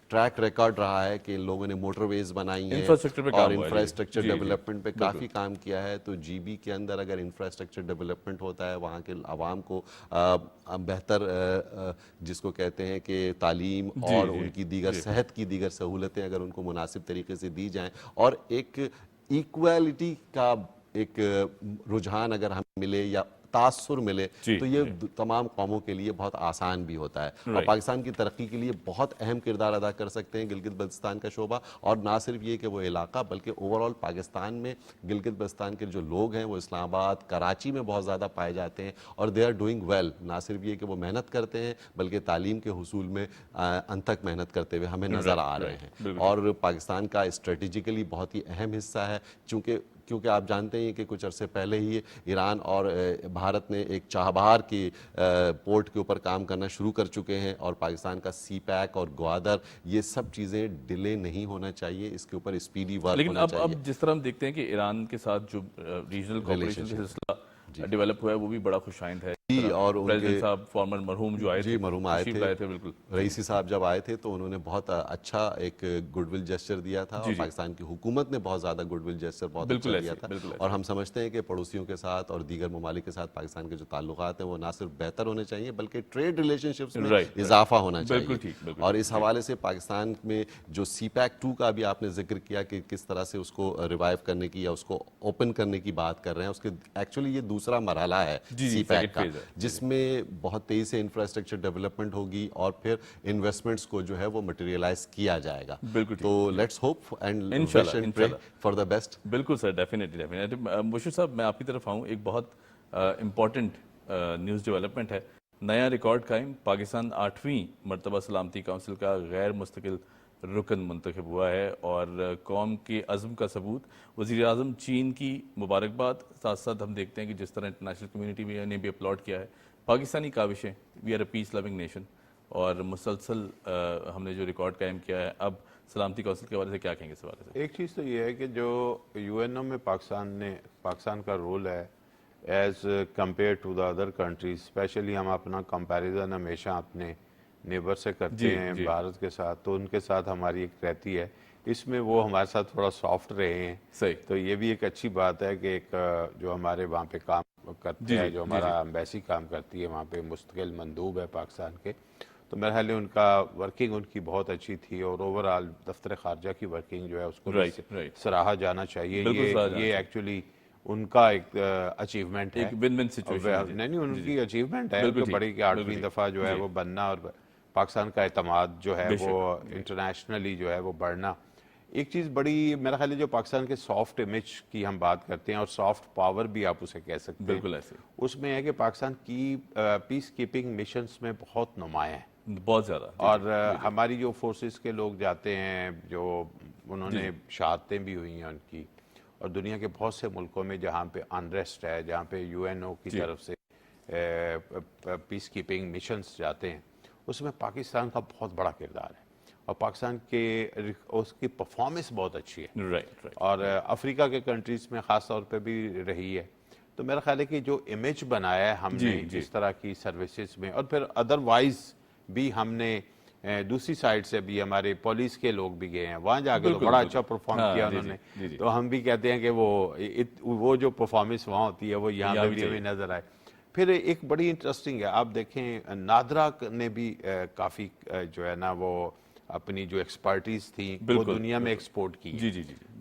ٹریک ریکارڈ رہا ہے کہ لوگوں نے موٹر ویز بنائی ہیں اور انفراسٹرکچر ڈیولپمنٹ پہ کافی کام کیا ہے. تو جی بی کے اندر اگر انفراسٹرکچر ڈیولپمنٹ ہوتا ہے, وہاں کے عوام کو بہتر جس کو کہتے ہیں کہ تعلیم اور ان کی دیگر صحت کی دیگر سہولتیں اگر ان کو مناسب طریقے سے دی جائیں, اور ایک ایکویلٹی کا ایک رجحان اگر ہمیں ملے یا تاثر ملے, تو یہ تمام قوموں کے لیے بہت آسان بھی ہوتا ہے, اور پاکستان کی ترقی کے لیے بہت اہم کردار ادا کر سکتے ہیں گلگت بلتستان کا شعبہ. اور نہ صرف یہ کہ وہ علاقہ, بلکہ اوور آل پاکستان میں گلگت بلتستان کے جو لوگ ہیں وہ اسلام آباد, کراچی میں بہت زیادہ پائے جاتے ہیں, اور دے آر ڈوئنگ ویل. نہ صرف یہ کہ وہ محنت کرتے ہیں, بلکہ تعلیم کے حصول میں انتھک محنت کرتے ہوئے ہمیں نظر آ رہے ہیں, اور پاکستان کا اسٹریٹجیکلی بہت ہی اہم حصہ ہے. کیونکہ آپ جانتے ہیں کہ کچھ عرصے پہلے ہی ایران اور بھارت نے ایک چابہار کی پورٹ کے اوپر کام کرنا شروع کر چکے ہیں, اور پاکستان کا سی پیک اور گوادر, یہ سب چیزیں ڈیلے نہیں ہونا چاہیے, اس کے اوپر اسپیڈی ورک ہونا چاہیے. لیکن اب جس طرح ہم دیکھتے ہیں کہ ایران کے ساتھ جو ریجنل کوآپریشن کا سلسلہ ڈیولپ ہوا ہے وہ بھی بڑا خوشائند ہے. اور پریزیڈنٹ صاحب فارمر مرحوم جو آئے تھے, مرحوم آئے تھے, بالکل رئیسی صاحب جب آئے تھے تو انہوں نے بہت اچھا ایک گڈ ول جیسچر دیا تھا, اور پاکستان کی حکومت نے بہت زیادہ گڈ ول جیسچر بہت اچھا دیا تھا. اور ہم سمجھتے ہیں کہ پڑوسیوں کے ساتھ اور دیگر ممالک کے ساتھ پاکستان کے جو تعلقات ہیں وہ نہ صرف بہتر ہونے چاہیے, بلکہ ٹریڈ ریلیشن شپس میں اضافہ ہونا چاہیے. اور اس حوالے سے پاکستان میں جو سی پیک 2 کا بھی آپ نے ذکر کیا کہ کس طرح سے اس کو ریوائیو کرنے کی یا اس کو اوپن کرنے کی بات کر رہے ہیں, اس کے ایکچولی یہ دوسرا مرحلہ ہے سی پیک کا, جس میں بہت تیزی سے انفراسٹرکچر ڈیولپمنٹ ہوگی اور پھر انویسٹمنٹس کو جو ہے وہ مٹیریلائز کیا جائے گا. تو let's hope and wish and pray for the best. بالکل سر, ڈیفینیٹلی. مبشر صاحب, میں آپ کی طرف آؤں. ایک بہت امپورٹنٹ نیوز ڈیولپمنٹ ہے. نیا ریکارڈ قائم, پاکستان 8ویں مرتبہ سلامتی کونسل کا غیر مستقل رکن منتخب ہوا ہے, اور قوم کے عزم کا ثبوت. وزیر اعظم چین کی مبارکباد. ساتھ ساتھ ہم دیکھتے ہیں کہ جس طرح انٹرنیشنل کمیونٹی نے بھی اپلاڈ کیا ہے پاکستانی کاوشیں. We are a peace loving nation, اور مسلسل ہم نے جو ریکارڈ قائم کیا ہے. اب سلامتی کونسل کے حوالے سے کیا کہیں گے اس حوالے سے؟ ایک چیز تو یہ ہے کہ جو یو این او میں پاکستان کا رول ہے as compared to the other countries, especially ہم اپنا کمپیریزن ہمیشہ اپنے نیبر سے کرتے ہیں بھارت کے ساتھ, تو ان کے ساتھ ہماری ایک رہتی ہے. اس میں وہ ہمارے ساتھ تھوڑا سافٹ رہے ہیں. صحیح. تو یہ بھی ایک اچھی بات ہے کہ ایک جو ہمارے وہاں پہ کام کرتے ہیں, جو ہمارا ایمبیسی کام کرتی ہے وہاں پہ, مستقل مندوب ہے پاکستان کے, تو میرا خیال ہے ان کا ورکنگ ان کی بہت اچھی تھی, اور اوورآل دفتر خارجہ کی ورکنگ جو ہے اس کو سراہا جانا چاہیے. یہ ایکچولی ان کا ایک اچیومنٹ ہے, ون ون سچویشن. نہیں ان کی اچیومنٹ ہے بڑی, کہ 8ویں دفعہ جو ہے وہ بننا اور پاکستان کا اعتماد جو ہے وہ انٹرنیشنلی جو ہے وہ بڑھنا. ایک چیز بڑی میرا خیال ہے, جو پاکستان کے سافٹ امیج کی ہم بات کرتے ہیں, اور سافٹ پاور بھی آپ اسے کہہ سکتے ہیں, بالکل ایسے, اس میں ہے کہ پاکستان کی پیس کیپنگ مشنز میں بہت نمایاں ہے, بہت زیادہ. اور ہماری جو فورسز کے لوگ جاتے ہیں, جو انہوں نے شہادتیں بھی ہوئی ہیں ان کی, اور دنیا کے بہت سے ملکوں میں جہاں پہ انریسٹ ہے, جہاں پہ یو این او کی طرف سے پیس کیپنگ مشنز جاتے ہیں, اس میں پاکستان کا بہت بڑا کردار ہے, اور پاکستان کے اس کی پرفارمنس بہت اچھی ہے, اور افریقہ کے کنٹریز میں خاص طور پہ بھی رہی ہے. تو میرا خیال ہے کہ جو امیج بنایا ہے ہم نے اس طرح کی سروسز میں, اور پھر ادروائز بھی ہم نے دوسری سائڈ سے بھی ہمارے پولیس کے لوگ بھی گئے ہیں وہاں جا کے, بڑا اچھا پرفارم کیا انہوں نے. تو ہم بھی کہتے ہیں کہ وہ جو پرفارمنس وہاں ہوتی ہے وہ یہاں پہ بھی ہمیں نظر آئے. پھر ایک بڑی انٹرسٹنگ ہے, آپ دیکھیں نادرا نے بھی کافی جو ہے نا وہ اپنی جو ایکسپرٹیز تھی وہ دنیا میں ایکسپورٹ کی.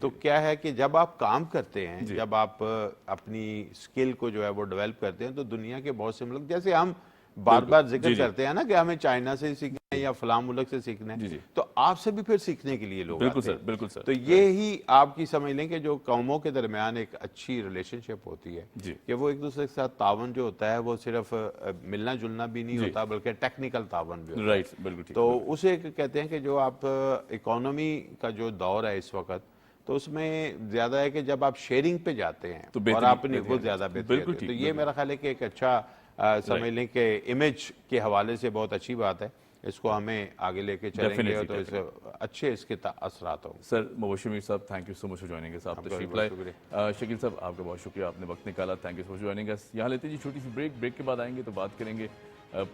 تو کیا ہے کہ جب آپ کام کرتے ہیں, جب آپ اپنی سکل کو جو ہے وہ ڈیولپ کرتے ہیں, تو دنیا کے بہت سے ملک, جیسے ہم بار بار ذکر کرتے ہیں نا کہ ہمیں چائنا سے سیکھنا ہے یا فلاں ملک سے سیکھنا ہے, تو آپ سے بھی پھر سیکھنے کے لیے لوگ آتے ہیں. بالکل سر. تو یہی آپ کی سمجھ لیں کہ جو قوموں کے درمیان ایک اچھی ریلیشن شپ ہوتی ہے, کہ وہ ایک دوسرے کے ساتھ تعاون جو ہوتا ہے وہ صرف ملنا جلنا بھی نہیں ہوتا, بلکہ ٹیکنیکل تعاون بھی ہوتا ہے. تو اسے کہتے ہیں کہ جو آپ اکانومی کا جو دور ہے اس وقت, تو اس میں زیادہ ہے کہ جب آپ شیئرنگ پہ جاتے ہیں اور آپ نے وہ زیادہ بہتر ہے. تو یہ میرا خیال ہے کہ ایک اچھا سمجھ لیں کہ امیج کے حوالے سے بہت اچھی بات ہے, اس کو ہمیں آگے لے کے چلیں گے تو اچھے اس کے اثرات ہوں. سر مبشر میر صاحب, thank you so much for joining us. آپ تشریف لائے. شکیل صاحب آپ کا بہت شکریہ, آپ نے وقت نکالا. Thank you so much joining us. یہاں لیتے جی چھوٹی سی بریک کے بعد آئیں گے تو بات کریں گے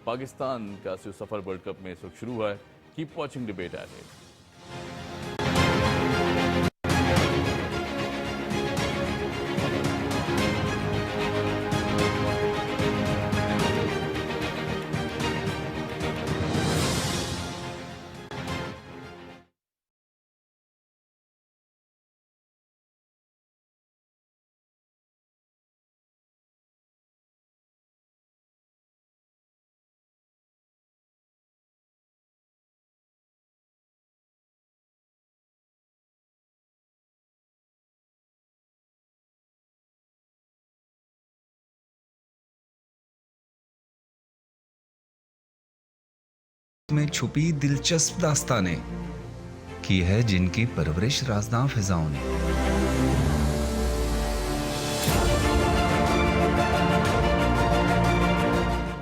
پاکستان کا جو سفر ورلڈ کپ میں اس وقت شروع ہوا ہے. Keep watching debate at 8. میں چھپی دلچسپ داستانیں کی ہے جن کی پرورش رازداں فضاؤں نے.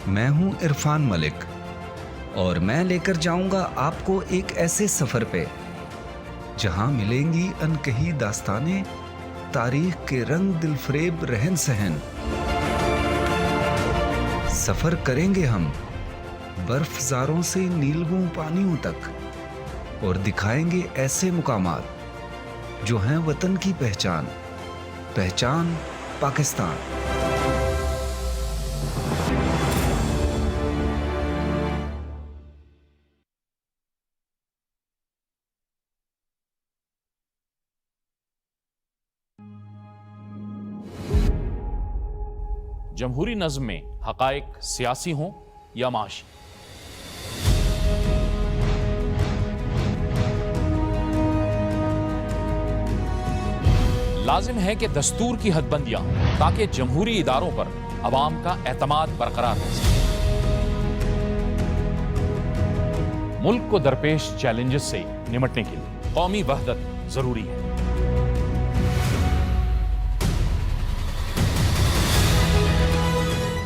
میں ہوں عرفان ملک اور میں لے کر جاؤں گا آپ کو ایک ایسے سفر پہ جہاں ملیں گی انکہی داستانیں, تاریخ کے رنگ دل فریب رہن سہن. سفر کریں گے ہم برف زاروں سے نیلگوں پانیوں تک, اور دکھائیں گے ایسے مقامات جو ہیں وطن کی پہچان پاکستان. جمہوری نظم میں حقائق سیاسی ہوں یا معاشی؟ لازم ہے کہ دستور کی حد بندیاں ہوں تاکہ جمہوری اداروں پر عوام کا اعتماد برقرار رہ سکے۔ ملک کو درپیش چیلنجز سے نمٹنے کے لیے قومی وحدت ضروری ہے۔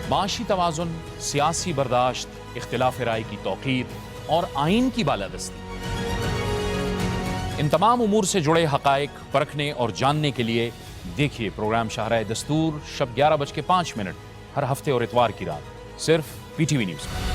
معاشی توازن، سیاسی برداشت، اختلاف رائے کی توقیر اور آئین کی بالادستی، ان تمام امور سے جڑے حقائق پرکھنے اور جاننے کے لیے دیکھیے پروگرام شاہراہ دستور شب 11:05 ہر ہفتے اور اتوار کی رات صرف پی ٹی وی نیوز میں۔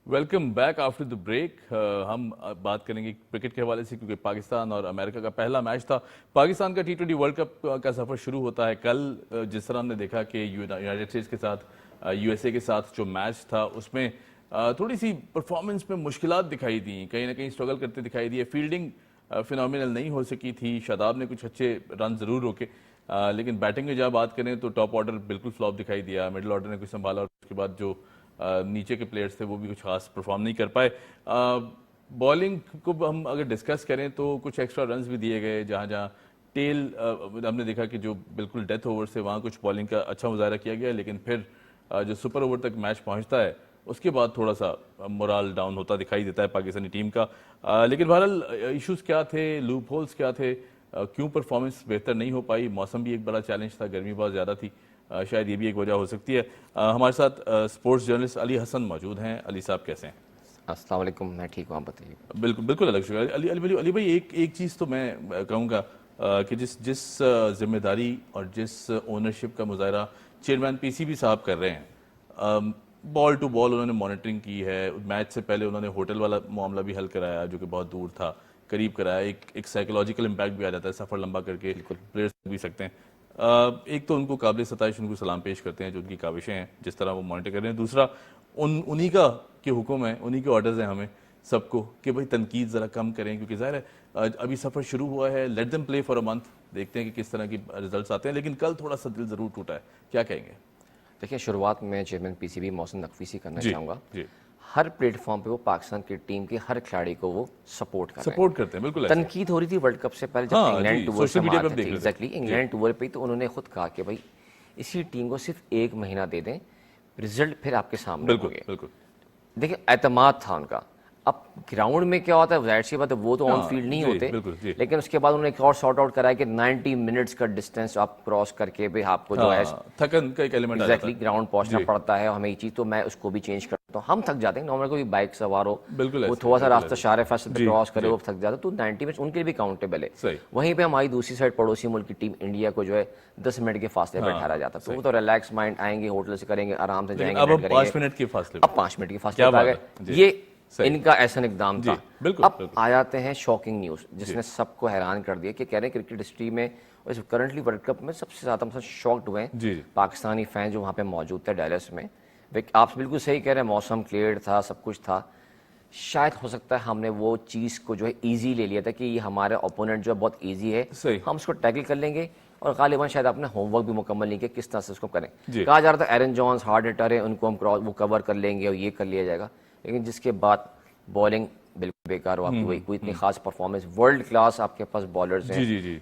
Welcome back after the break. ہم بات کریں گے کرکٹ کے حوالے سے، کیونکہ پاکستان اور امریکہ کا پہلا میچ تھا۔ پاکستان کا T20 ورلڈ کپ کا سفر شروع ہوتا ہے کل۔ جس طرح ہم نے دیکھا کہ یونائٹڈ اسٹیٹس کے ساتھ USA کے ساتھ جو میچ تھا اس میں تھوڑی سی پرفارمنس میں مشکلات دکھائی دیں، کہیں نہ کہیں اسٹرگل کرتے دکھائی دیے۔ فیلڈنگ فینومینل نہیں ہو سکی تھی، شاداب نے کچھ اچھے رن ضرور روکے، لیکن بیٹنگ میں جب بات کریں تو ٹاپ آرڈر بالکل فلاپ دکھائی دیا، مڈل آرڈر نے کچھ سنبھالا، اور اس کے بعد جو نیچے کے پلیئرز تھے وہ بھی کچھ خاص پرفارم نہیں کر پائے۔ بالنگ کو ہم اگر ڈسکس کریں تو کچھ ایکسٹرا رنز بھی دیے گئے، جہاں جہاں ٹیل ہم نے دیکھا کہ جو بالکل ڈیتھ اوور سے وہاں کچھ بالنگ کا اچھا مظاہرہ کیا گیا، لیکن پھر جو سپر اوور تک میچ پہنچتا ہے اس کے بعد تھوڑا سا مورال ڈاؤن ہوتا دکھائی دیتا ہے پاکستانی ٹیم کا۔ لیکن بہرحال ایشوز کیا تھے، لوپ ہولز کیا تھے، کیوں پرفارمنس بہتر نہیں ہو پائی؟ موسم بھی ایک بڑا چیلنج تھا، گرمی بہت زیادہ تھی، شاید یہ بھی ایک وجہ ہو سکتی ہے۔ ہمارے ساتھ سپورٹس جرنلسٹ علی حسن موجود ہیں۔ علی صاحب کیسے ہیں؟ السلام علیکم، میں ٹھیک ہوں، آپ بتائیے۔ بالکل الگ شکریہ۔ علی بھائی ایک چیز تو میں کہوں گا کہ جس ذمہ داری اور جس اونرشپ کا مظاہرہ چیئرمین PCB صاحب کر رہے ہیں، بال ٹو بال انہوں نے مانیٹرنگ کی ہے، میچ سے پہلے انہوں نے ہوٹل والا معاملہ بھی حل کرایا جو کہ بہت دور تھا، قریب کرایا، ایک سائیکولوجیکل امپیکٹ بھی آ جاتا ہے، سفر لمبا کر کے پلیئرز بھی سکتے ہیں۔ ایک تو ان کو قابل ستائش، ان کو سلام پیش کرتے ہیں جو ان کی کاوشیں ہیں جس طرح وہ مانیٹر کر رہے ہیں۔ دوسرا انہی کا کے حکم ہیں، انہی کے آرڈرز ہیں ہمیں سب کو کہ بھائی تنقید ذرا کم کریں، کیونکہ ظاہر ہے ابھی سفر شروع ہوا ہے، let them play for a month, دیکھتے ہیں کہ کس طرح کی ریزلٹس آتے ہیں۔ لیکن کل تھوڑا سا دل ضرور ٹوٹا ہے، کیا کہیں گے؟ دیکھیں، شروعات میں چیئرمین PCB محسن نقوی سے کرنا چاہوں گا۔ ہر پلیٹ فارم پہ وہ پاکستان کی ٹیم کے ہر کھلاڑی کو وہ سپورٹ کرتے ہیں، بالکل تنقید ہو رہی تھی ورلڈ کپ سے پہلے جب انگلینڈ ٹور سے ایگزیکٹلی انگلینڈ ٹور پہ، تو انہوں نے خود کہا کہ بھائی اسی ٹیم کو صرف 1 مہینہ دے دیں، رزلٹ پھر آپ کے سامنے ہوں گے۔ دیکھیں، اعتماد تھا ان کا۔ اب گراؤنڈ میں کیا ہوتا ہے ظاہر سی بات ہے، وہ تو آن فیلڈ نہیں ہوتے، لیکن اس کے بعد انہوں نے ایک اور سارٹ آؤٹ کرایا کہ 90 منٹس کا ڈسٹینس آپ کراس کر کے بھی آپ کو جو ہے تھکن کا ایک ایلیمنٹ ایگزیکٹلی گراؤنڈ پہنچنا پڑتا ہے، ہمیں یہ چیز تو میں اس کو بھی چینج کرتا ہوں۔ ہم تھک جاتے ہیں، نارمل کوئی بائک سوار ہو وہ تھوڑا سا راستہ شارع فیصل پہ کراس کرے وہ تھک جاتا ہے، تو 90 منٹس ان کے لیے بھی کاؤنٹیبل ہے۔ وہیں پہ ہماری دوسری سائڈ پڑوسی ملک کی ٹیم انڈیا کو جو ہے 10 منٹ کے فاصلے پہ ٹھہرا جاتا، تو وہ تو ریلیکس مائنڈ آئیں گے، ہوٹل سے کریں گے، آرام سے جائیں گے، اب 5 منٹ کے فاصلے، اب 5 منٹ کے فاصلے پہ آ گئے۔ یہ ان کا ایسا اقدام تھا۔ اب آ جاتے ہیں شاکنگ نیوز جس نے سب کو حیران کر دیا، کہ کہہ رہے ہیں کرکٹ ہسٹری میں کرنٹلی ورلڈ کپ میں سب سے زیادہ شاکڈ ہوئے ہیں پاکستانی فین جو وہاں پہ موجود تھے ڈیلس میں۔ آپ بالکل صحیح کہہ رہے ہیں، موسم کلیئر تھا، سب کچھ تھا، شاید ہو سکتا ہے ہم نے وہ چیز کو جو ہے ایزی لے لیا تھا کہ یہ ہمارا اوپوننٹ جو ہے بہت ایزی ہے، ہم اس کو ٹیکل کر لیں گے، اور غالباً شاید آپ نے ہوم ورک بھی مکمل نہیں کیا کس طرح سے اس کو کریں۔ کہا جا رہا تھا ایرن جونز ہارڈ ہٹر ہے، ان کو ہم وہ کور کر لیں گے اور یہ کر لیا جائے گا، لیکن جس کے بعد بالنگ بالکل بیکار ہو آپ کی، کوئی اتنی خاص پرفارمنس، ورلڈ کلاس آپ کے پاس بالرز ہیں۔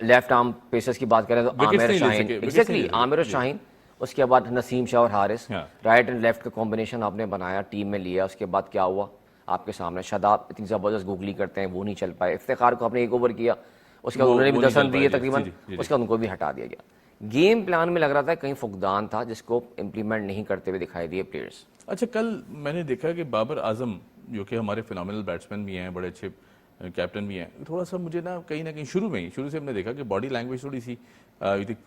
لیفٹ آرم پیسرز کی بات کریں تو عامر شاہین، ایگزیکٹلی عامر شاہین، اس کے بعد نسیم شاہ اور حارث، رائٹ اینڈ لیفٹ کا کمبینیشن آپ نے بنایا، ٹیم میں لیا، اس کے بعد کیا ہوا آپ کے سامنے؟ شاداب اتنی زبردست گوگلی کرتے ہیں، وہ نہیں چل پائے، افتخار کو آپ نے 1 اوور کیا، اس کے بعد انہوں نے بھی 10 رن دیے تقریباً، اس کے بعد ان کو بھی ہٹا دیا گیا۔ گیم پلان میں لگ رہا تھا کہیں فقدان تھا جس کو امپلیمنٹ نہیں کرتے ہوئے دکھائی دیے پلیئرز۔ اچھا، کل میں نے دیکھا کہ بابر اعظم جو کہ ہمارے فینومینل بیٹسمین بھی ہیں، بڑے اچھے کیپٹن بھی ہیں، تھوڑا سا مجھے نا کہیں نہ کہیں شروع سے ہم نے دیکھا کہ باڈی لینگویج تھوڑی سی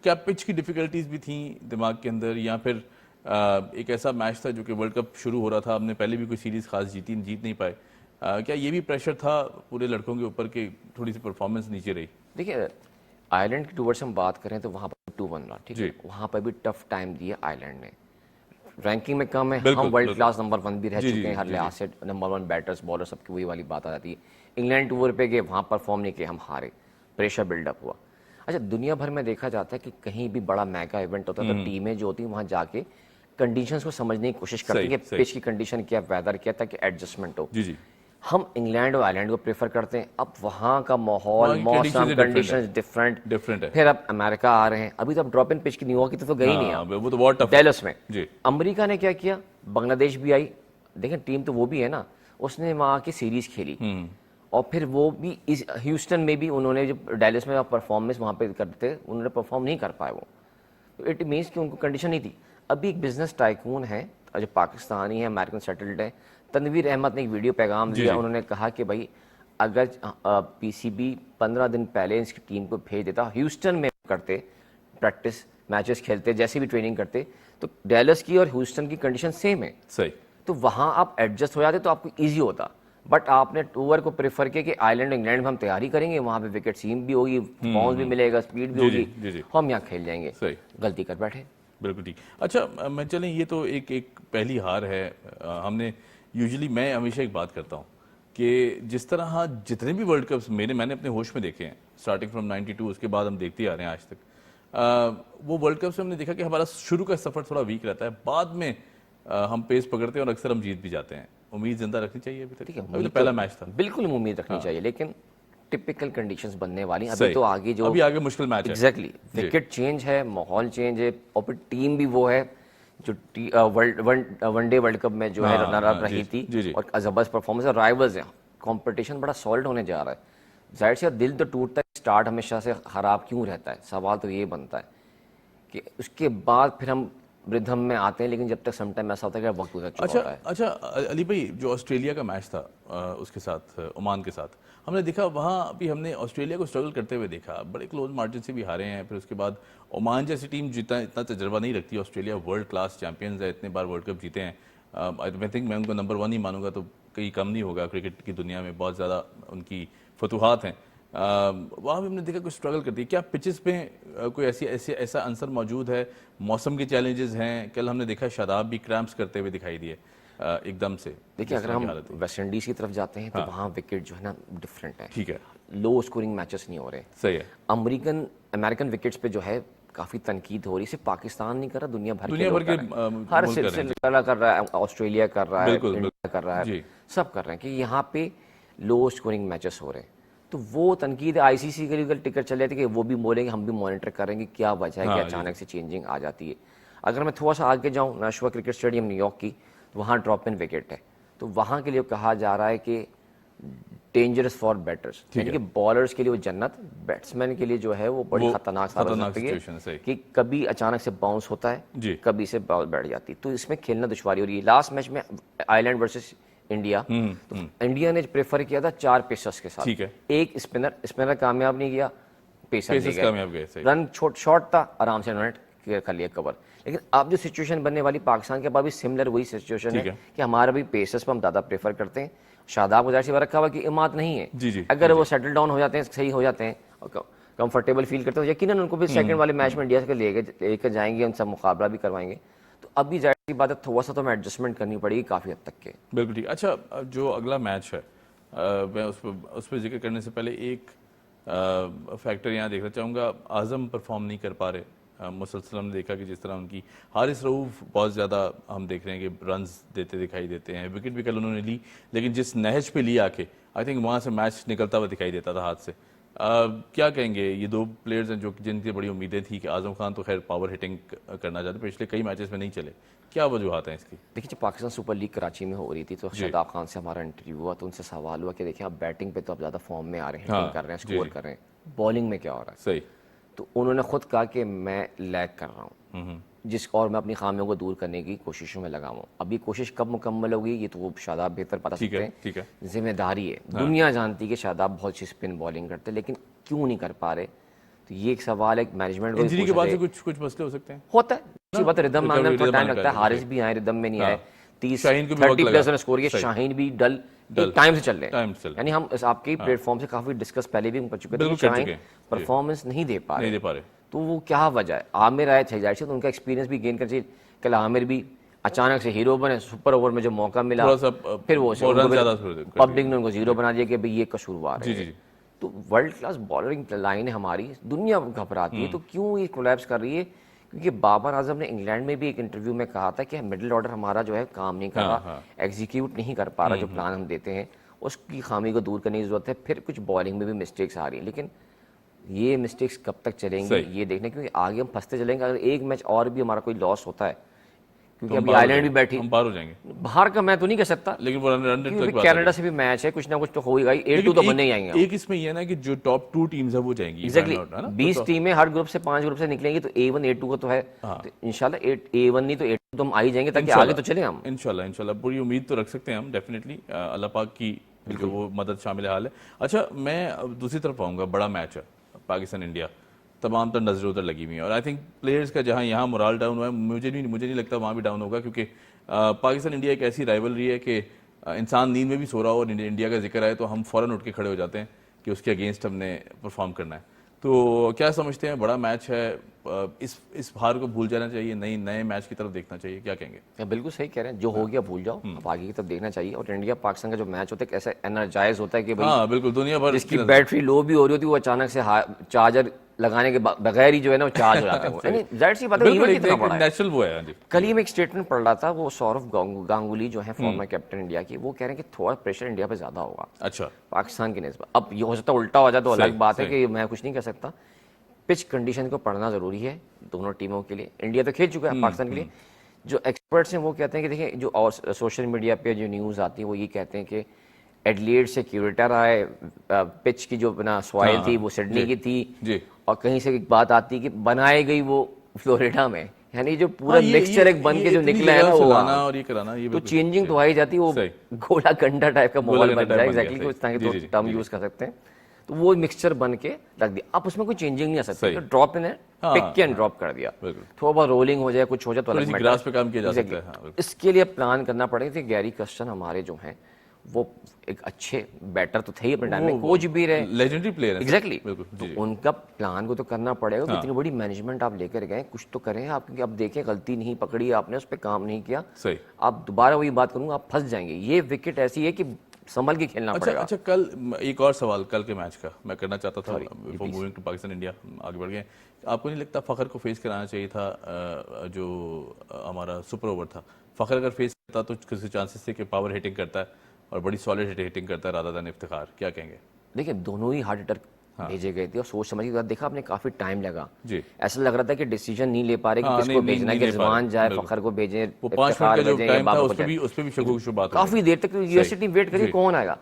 کیا پچ کی ڈیفیکلٹیز بھی تھیں دماغ کے اندر، یا پھر ایک ایسا میچ تھا جو کہ ورلڈ کپ شروع ہو رہا تھا، ہم نے پہلے بھی کوئی سیریز خاص جیت نہیں پائے، کیا یہ بھی پریشر تھا پورے لڑکوں کے اوپر کہ تھوڑی سی پرفارمنس نیچے رہی؟ دیکھیے آئرلینڈ کی ٹور سے ہم بات کریں تو وہاں پر 2-1 رہا، ٹھیک ہے، وہاں پر بھی ٹف ٹائم دیا آئرلینڈ نے، رینکنگ میں کم ہے، ہم ورلڈ کلاس نمبر 1 بھی رہ چکے ہیں ہر لحاظ سے، نمبر 1 بیٹرز بالر سب کی وہی والی بات آ جاتی ہے. انگلینڈ ٹور پہ گئے، وہاں پرفارم نہیں کیا، ہم ہارے، پریشر بلڈ اپ ہوا. اچھا دنیا بھر میں دیکھا جاتا ہے کہ کہیں بھی بڑا میگا ایونٹ ہوتا ہے تو ٹیمیں جو ہوتی ہیں وہاں جا کے کنڈیشنز کو سمجھنے کی کوشش کرتی ہیں کہ پچ کی کنڈیشن کیا، ویدر کیا، تاکہ ایڈجسٹمنٹ ہو. ہم انگلینڈ اور آئرلینڈ کو پریفر کرتے ہیں. اب وہاں کا ماحول، موسم، کنڈیشنز ڈفرینٹ. پھر اب امریکہ آ رہے ہیں، ابھی تو اب ڈراپ ان پچ کی نیو کی تو گئی نہیں ہے ڈیلس میں. امریکہ نے کیا کیا، بنگلہ دیش بھی آئی، دیکھیں ٹیم تو وہ بھی ہے نا، اس نے وہاں کی سیریز کھیلی، اور پھر وہ بھی ہیوسٹن میں بھی انہوں نے جب ڈیلس میں پرفارمنس وہاں پہ کرتے انہوں نے پرفارم نہیں کر پائے. وہ اٹ مینس کہ ان کو کنڈیشن نہیں تھی. ابھی ایک بزنس ٹائکون ہے جو پاکستانی ہے، امریکن سیٹلڈ ہے، تنویر احمد نے ایک ویڈیو پیغام دیا. انہوں نے کہا کہ بھائی اگر پی سی بی 15 دن پہلے اس کی ٹیم کو بھیج دیتا، ہیوسٹن میں کرتے پریکٹس میچز کھیلتے، جیسے بھی ٹریننگ کرتے، تو ڈیلس کی اور ہیوسٹن کی کنڈیشن سیم ہے. صحیح. تو وہاں آپ ایڈجسٹ ہو جاتے تو آپ کو ایزی ہوتا. بٹ آپ نے ٹور کو پریفر کیا کہ آئرلینڈ انگلینڈ میں ہم تیاری کریں گے، وہاں پہ وکٹ سیم بھی ہوگی، باؤنس بھی ملے گا، اسپیڈ بھی ہوگی، ہم یہاں کھیل جائیں گے. غلطی کر بیٹھے. بالکل ٹھیک. اچھا میں چلیں یہ تو ایک پہلی ہار ہے. ہم نے یوزلی میں ہمیشہ ایک بات کرتا ہوں کہ جس طرح جتنے بھی ورلڈ کپس میں نے اپنے ہوش میں دیکھے ہیں اسٹارٹنگ فرام 92 اس کے بعد ہم دیکھتے آ رہے ہیں آج تک، وہ ورلڈ کپس میں ہم نے دیکھا کہ ہمارا شروع کا سفر تھوڑا ویک رہتا ہے، بعد میں ہم پیس پکڑتے ہیں اور اکثر ہم جیت بھی جاتے ہیں. امید زندہ رکھنی چاہیے. ابھی تک ابھی تو پہلا میچ تھا، بالکل امید رکھنی چاہیے، لیکن ٹپیکل کنڈیشنز بننے والی ابھی تو آگے جو ابھی آگے مشکل میچ ہے. ایگزیکٹلی وکٹ چینج ہے، ماحول چینج ہے، اور پھر ٹیم بھی وہ ہے جو ون ڈے ورلڈ کپ میں جو ہے رنر اپ رہی تھی اور زبردست پرفارمنس ہے. رائیولز ہیں، کمپٹیشن بڑا سالڈ ہونے جا رہا ہے. ظاہر سے دل تو ٹوٹتا ہے، اسٹارٹ ہمیشہ سے خراب کیوں رہتا ہے. سوال تو یہ بنتا ہے کہ اس کے بعد پھر ہم ردھم میں آتے ہیں، لیکن جب تک سم ٹائم ایسا ہوتا ہے کہ وقت گزر چکا ہوتا ہے. اچھا علی بھائی، جو آسٹریلیا کا میچ تھا اس کے ساتھ عمان کے ساتھ، ہم نے دیکھا وہاں بھی ہم نے آسٹریلیا کو اسٹرگل کرتے ہوئے دیکھا، بڑے کلوز مارجن سے بھی ہارے ہیں. پھر اس کے بعد عمان جیسی ٹیم اتنا تجربہ نہیں رکھتی. آسٹریلیا ورلڈ کلاس چیمپئنز ہے، اتنے بار ورلڈ کپ جیتے ہیں. آئی تھنک میں ان کو نمبر 1 ہی مانوں گا تو کہیں کم نہیں ہوگا. کرکٹ کی دنیا میں بہت زیادہ ان کی فتوحات ہیں. وہاں بھی ہم نے دیکھا کوئی اسٹرگل کرتی ہے. کیا پچز پہ کوئی ایسا عنصر موجود ہے؟ موسم کے چیلنجز ہیں. کل ہم نے دیکھا شاداب بھی کریمپس کرتے ہوئے دکھائی دیے ایک دم سے. دیکھیں اگر ہم ویسٹ انڈیز کی طرف جاتے ہیں تو وہاں وکٹ جو ہے نا ڈفرینٹ ہے. ٹھیک ہے، لو اسکورنگ میچز نہیں ہو رہے. صحیح ہے. امریکن وکٹس پہ جو ہے کافی تنقید ہو رہی ہے. صرف پاکستان نہیں کر رہا، دنیا بھر کے ہر سلسلہ کر رہا ہے. آسٹریلیا کر رہا ہے، انڈیا کر رہا ہے، سب کر رہے ہیں کہ یہاں پہ لو اسکورنگ میچز ہو رہے ہیں. تو وہ تنقید آئی سی سی کے لیے ٹکٹ چل جاتی ہے کہ وہ بھی بولیں گے، ہم بھی مانیٹر کریں گے کیا وجہ ہے کہ اچانک سے چینجنگ آ جاتی ہے. اگر میں تھوڑا سا آگے جاؤں، ناشوا کرکٹ اسٹیڈیم نیو یارک کی، تو وہاں ڈراپ ان وکٹ ہے. تو وہاں کے لیے کہا جا رہا ہے کہ ڈینجرس فار بیٹرز، یعنی کہ بالرز کے لیے وہ جنت، بیٹسمین کے لیے جو ہے وہ بڑی خطرناک ثابت ہے کہ کبھی اچانک سے باؤنس ہوتا ہے، کبھی سے بال بیٹھ جاتی ہے. تو اس میں کھیلنا دشواری ہو رہی ہے. لاسٹ میچ میں آئرلینڈ ورسز انڈیا، تو انڈیا نے پریفر کیا تھا 4 پیسرز کے ساتھ، ایک اسپنر کامیاب نہیں کیا، پیسر گئے. رن شارٹ تھا، آرام سے انہوں نے کر لیا کور. لیکن اب جو سچویشن بننے والی پاکستان کے بعد بھی سملر وہی سچویشن ہے کہ ہمارا بھی پیسرز پہ ہم زیادہ پریفر کرتے ہیں. شاداب گزار سے رکھا ہوا کہ اماد نہیں ہے. اگر وہ سیٹل ڈاؤن ہو جاتے ہیں، صحیح ہو جاتے ہیں، کمفرٹیبل فیل کرتے ہیں، یقیناً ان کو بھی سیکنڈ والے میچ میں انڈیا سے لے کر جائیں گے، ان سے مقابلہ بھی کروائیں گے. تو ابھی ظاہر سی بات ہے تھوڑا سا تو ہمیں ایڈجسٹمنٹ کرنی پڑے گی کافی حد تک کے. بالکل ٹھیک. اچھا جو اگلا میچ ہے میں اس پہ ذکر کرنے سے پہلے ایک فیکٹر یہاں دیکھنا چاہوں گا. اعظم پرفارم نہیں کر پا رہے. مسلسل ہم نے دیکھا کہ جس طرح ان کی حارث رؤوف بہت زیادہ ہم دیکھ رہے ہیں کہ رنز دیتے دکھائی دیتے ہیں. وکٹ بھی کل انہوں نے لی، لیکن جس نہج پہ لی آ کے آئی تھنک وہاں سے میچ نکلتا ہوا دکھائی دیتا تھا ہاتھ سے. کیا کہیں گے یہ 2 پلیئرز ہیں جن کی بڑی امیدیں تھیں کہ اعظم خان تو خیر پاور ہٹنگ کرنا چاہتے، پچھلے کئی میچز میں نہیں چلے. کیا وجوہات ہیں اس کی؟ دیکھیے جب پاکستان سپر لیگ کراچی میں ہو رہی تھی تو شاداب خان سے ہمارا انٹرویو ہوا تو ان سے سوال ہوا کہ دیکھیں آپ بیٹنگ پہ تو اب زیادہ فارم میں آ رہے ہیں، ہٹنگ کر رہے ہیں، اسکور کر رہے ہیں، بالنگ میں کیا ہو رہا ہے؟ صحیح. تو انہوں نے خود کہا کہ میں لیگ کر رہا ہوں، اور میں اپنی خامیوں کو دور کرنے کی کوششوں میں لگا ہوں. اب یہ کوشش کب مکمل ہوگی یہ تو وہ شاداب بہتر پتا سکتے ہیں. ذمہ داری ہے، دنیا جانتی ہے کہ شاداب بہت سی اسپن بالنگ کرتے لیکن کیوں نہیں کر پا رہے. تو یہ ایک سوال ہے مینجمنٹ کو. انجری کے بعد سے کچھ مسئلے ہو سکتے ہیں. ہوتا ہے اسی بات، ردم میں آنے میں ٹائم لگتا ہے. حارث بھی آئے ردم میں نہیں آئے، 30-30 پلس نے اسکور کیا. شاہین بھی ڈل ٹائم سے چل رہے ہیں. یعنی ہم آپ کے پلیٹ فارم سے کافی ڈسکس پہلے بھی کر چکے تھے, شاہین پرفارمنس نہیں دے پا رہے, تو وہ کیا وجہ ہے. عامر آئے تھے ظاہر سے, تو ان کا ایکسپیرینس بھی گین کرنا چاہیے. کل عامر بھی اچانک سے ہیرو بنے, سپر اوور میں جو موقع ملا پھر وہ پبلک نے ان کو زیرو بنا دیا کہ بھئی یہ قصوروار ہے. تو ورلڈ کلاس بالرنگ لائن ہے ہماری, دنیا گھبراتی ہے, تو کیوں یہ کولیپس کر رہی ہے؟ کیونکہ بابر اعظم نے انگلینڈ میں بھی ایک انٹرویو میں کہا تھا کہ مڈل آرڈر ہمارا جو ہے کام نہیں کر رہا, ایگزیکیوٹ نہیں کر پا رہا جو پلان ہم دیتے ہیں, اس کی خامی کو دور کرنے کی ضرورت ہے. پھر کچھ بالنگ میں بھی مسٹیکس آ رہی ہیں, لیکن یہ مسٹیکس کب تک چلیں گے یہ دیکھنے, کیونکہ آگے ہم پھنستے چلیں گے. اگر ایک میچ اور بھی ہمارا کوئی لاس ہوتا ہے, کیونکہ ابھی آئرلینڈ بھی بیٹھی, ہم باہر ہو جائیں گے. باہر کا میں تو نہیں کہہ سکتا, لیکن کینیڈا سے بھی میچ ہے, کچھ نہ کچھ تو ہو ہی گا. 8-2 تو بننے ہی آئیں گے. ایک اس میں یہ ہے نا کہ جو ٹاپ 2 ٹیمز ہیں وہ جائیں گی. ایگزیکٹلی 20 ٹیمیں ہر گروپ سے 5 گروپ سے نکلیں گی, تو A1 A2 کا تو ہے, تو انشاءاللہ A1 نہیں تو A2 تو ہم آ ہی جائیں گے, تاکہ آگے تو چلیں ہم. انشاءاللہ پوری امید تو رکھ سکتے ہیں ہم ڈیفینیٹلی, اللہ پاک کی وہ مدد شامل حال ہے. اچھا میں دوسری طرف آؤں گا, بڑا میچ ہے پاکستان انڈیا, تمام تر نظریں ادھر لگی ہوئی ہیں, اور آئی تھنک پلیئرز کا جہاں یہاں مورال ڈاؤن ہوا ہے, مجھے نہیں لگتا وہاں بھی ڈاؤن ہوگا, کیونکہ پاکستان انڈیا ایک ایسی رائیولری ہے کہ انسان نیند میں بھی سو رہا ہو اور انڈیا کا ذکر آئے تو ہم فوراً اٹھ کے کھڑے ہو جاتے ہیں کہ اس کے اگینسٹ ہم نے پرفارم کرنا ہے. تو کیا سمجھتے ہیں, بڑا میچ ہے, اس ہار کو بھول جانا چاہیے, نئے میچ کی طرف دیکھنا چاہیے, کیا کہیں گے؟ بالکل صحیح کہہ رہے ہیں, جو ہو گیا بھول جاؤ, اب آگے کی طرف دیکھنا چاہیے. اور انڈیا پاکستان کا جو میچ ہوتا ہے ایسا انرجائز ہوتا ہے کہ ہاں بالکل, دنیا بھر جس کی بیٹری لو بھی ہو رہی ہوتی ہے وہ اچانک سے چارجر لگانے کے بغیر ہی جو ہے نا وہ چارج ہو جاتے ہیں. یعنی ظاہر سی بات ہے ایونٹ کتنا بڑا ہے, نیچرل وہ ہے. کل ہی میں ایک اسٹیٹمنٹ پڑھ رہا تھا, وہ سورو گانگولی جو ہیں فارمر کیپٹن انڈیا کی, وہ کہہ رہے ہیں کہ تھوڑا پریشر انڈیا پہ زیادہ ہوگا اچھا پاکستان کی نسبت. اب یہ ہو سکتا ہے الٹا ہو جائے تو الگ بات ہے کہ میں کچھ نہیں کہہ سکتا. پچ کنڈیشن کو پڑھنا ضروری ہے دونوں ٹیموں کے لیے. انڈیا تو کھیل چکا ہے, پاکستان کے لیے جو ایکسپرٹس ہیں وہ کہتے ہیں کہ دیکھیں جو اور سوشل میڈیا پہ جو نیوز آتی ہے وہ یہ کہتے ہیں کہ ایڈلیڈ سے کیوریٹر آئے, پچ کی جو بنا سوائل تھی وہ سڈنی کی تھی, اور کہیں سے ایک بات آتی کہ بنائے گئی وہ فلوریڈا میں. یعنی جو پورا مکسچر ایک بن کے جو نکلا ہے نا وہ, تو چینجنگ تو آئی جاتی, وہ گولا کنڈا ٹائپ کا ماحول بن جائے, ایگزیکٹلی اس طرح کے ٹرم یوز کر سکتے ہیں. تو وہ مکسچر بن کے رکھ دیا, اب اس میں کوئی چینجنگ نہیں آ سکتی, ڈراپ ان ہے, پک اینڈ ڈراپ کر دیا, تھوڑا بہت رولنگ ہو جائے, کچھ ہو جائے تو الگ گراس پہ کام کیا جا سکتا ہے. اس کے لیے پلان کرنا پڑے گا. گیری کرسٹن ہمارے جو ہیں وہ ایک اچھے بیٹر تو تھے ہی اپنے ٹائم میں, کوچ بھی رہے, لیجنڈری پلیئر ہیں. ایگزیکٹلی, تو ان کا پلان کو تو کرنا پڑے گا. اتنی بڑی مینجمنٹ آپ لے کر گئے, کچھ تو کریں آپ, کیونکہ اب دیکھیں غلطی نہیں پکڑی آپ نے, اس پہ کام نہیں کیا, آپ دوبارہ وہی بات کروں گا آپ پھنس جائیں گے. یہ وکٹ ایسی ہے کہ سنبھل کے کھیلنا پڑے گا. اچھا کل ایک اور سوال کل کے میچ کا میں کرنا چاہتا تھا, before moving to Pakistan India, آگے بڑھ گئے. آپ کو نہیں لگتا فخر کو فیس کرانا چاہیے تھا جو ہمارا سپر اوور تھا؟ فخر اگر فیس کرتا تو کسی چانسز تھے کہ پاور ہٹنگ کرتا ہے اور بڑی سالڈ ہٹنگ کرتا ہے رادر دین افتخار, کیا کہیں گے؟ دیکھیں دونوں ہی ہارڈ ہٹر بھیجے گئے تھے, اور سوچ سمجھ کے بعد دیکھا آپ نے کافی ٹائم لگا. ایسا لگ رہا تھا کہ ڈیسیجن نہیں لے پا رہے کہ کس کو بھیجنا ہے, کہ رضوان جائے, فخر کو بھیجیں, افتخار بھیجیں, اس پہ بھی شکوک شبہات کافی دیر تک یونیورسٹی ٹیم ویٹ کری کون آئے گا.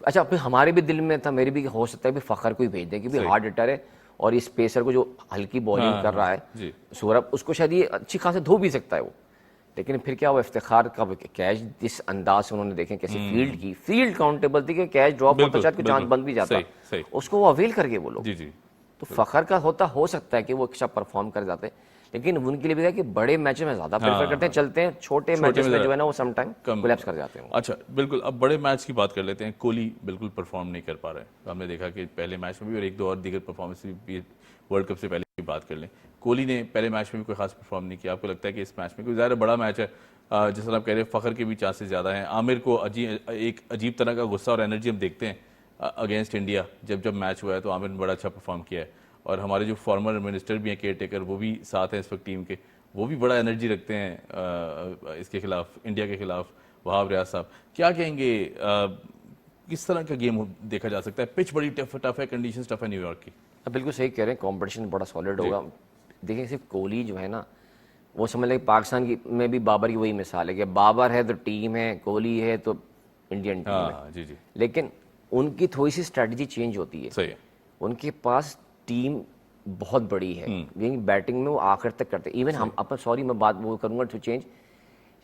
اچھا پھر ہمارے بھی دل میں تھا, میرے بھی ہو سکتا ہے کہ فخر کو ہی بھیج دیں کیونکہ ہارڈ ہٹر ہے, اور اس پیسر کو جو ہلکی بالنگ کر رہا ہے سوربھ, اس کو شاید یہ اچھی خاصے دھو بھی سکتا ہے وہ. لیکن پھر کیا ہوا, افتخار کا کیچ جس انداز سے انہوں نے دیکھیں کیسے فیلڈ کی, فیلڈ کاؤنٹیبل تھی کہ کیچ ڈراپ ہوتا شاید چانس بند بھی جاتا, اس کو وہ اویل کر گئے وہ لوگ. تو فخر کا ہو سکتا ہے کہ وہ اچھا پرفارم کر جاتے, لیکن ان کے لیے بھی ہے کہ بڑے میچ میں زیادہ پریفر کرتے ہیں, چلتے ہیں, چھوٹے میچز میں جو ہے نا وہ سم ٹائم کولیپس کر جاتے ہیں. اچھا بالکل, اب بڑے میچ کی بات کر لیتے ہیں. کوہلی بالکل پرفارم نہیں کر پا رہے, ہم نے دیکھا کہ پہلے میچ میں بھی اور ایک دو اور دیگر پرفارمنس بھی ورلڈ کپ سے پہلے کی بات کر لیں, کوہلی نے پہلے میچ میں بھی کوئی خاص پرفارم نہیں کیا. آپ کو لگتا ہے کہ اس میچ میں کوئی ظاہر بڑا میچ ہے, جس طرح آپ کہہ رہے ہیں فخر کے بھی چانسز زیادہ ہیں, عامر کو ایک عجیب طرح کا غصہ اور انرجی ہم دیکھتے ہیں اگینسٹ انڈیا, جب میچ ہوا ہے تو عامر نے بڑا اچھا پرفارم کیا ہے, اور ہمارے جو فارمر منسٹر بھی ہیں کیئر ٹیکر وہ بھی ساتھ ہیں اس وقت ٹیم کے, وہ بھی بڑا انرجی رکھتے ہیں اس کے خلاف, انڈیا کے خلاف. وہاب ریاض صاحب کیا کہیں گے, کس طرح کا گیم دیکھا جا سکتا ہے؟ پچ بڑی ٹف ہے, کنڈیشنز ٹف ہے نیو یارک کی. بالکل صحیح کہہ رہے ہیں, کمپٹیشن بڑا سالڈ ہوگا. دیکھیں صرف کوہلی جو ہے نا وہ سمجھ لیں پاکستان کی میں بھی بابر کی وہی مثال ہے کہ بابر ہے تو ٹیم ہے, کوہلی ہے تو انڈین ٹیم ہے. لیکن ان کی تھوڑی سی اسٹریٹجی چینج ہوتی ہے. ان کے پاس ٹیم بہت بڑی ہے, لیکن بیٹنگ میں وہ آخر تک کرتے. ایون ہم اپنا سوری میں بات وہ کروں گا ٹو چینج,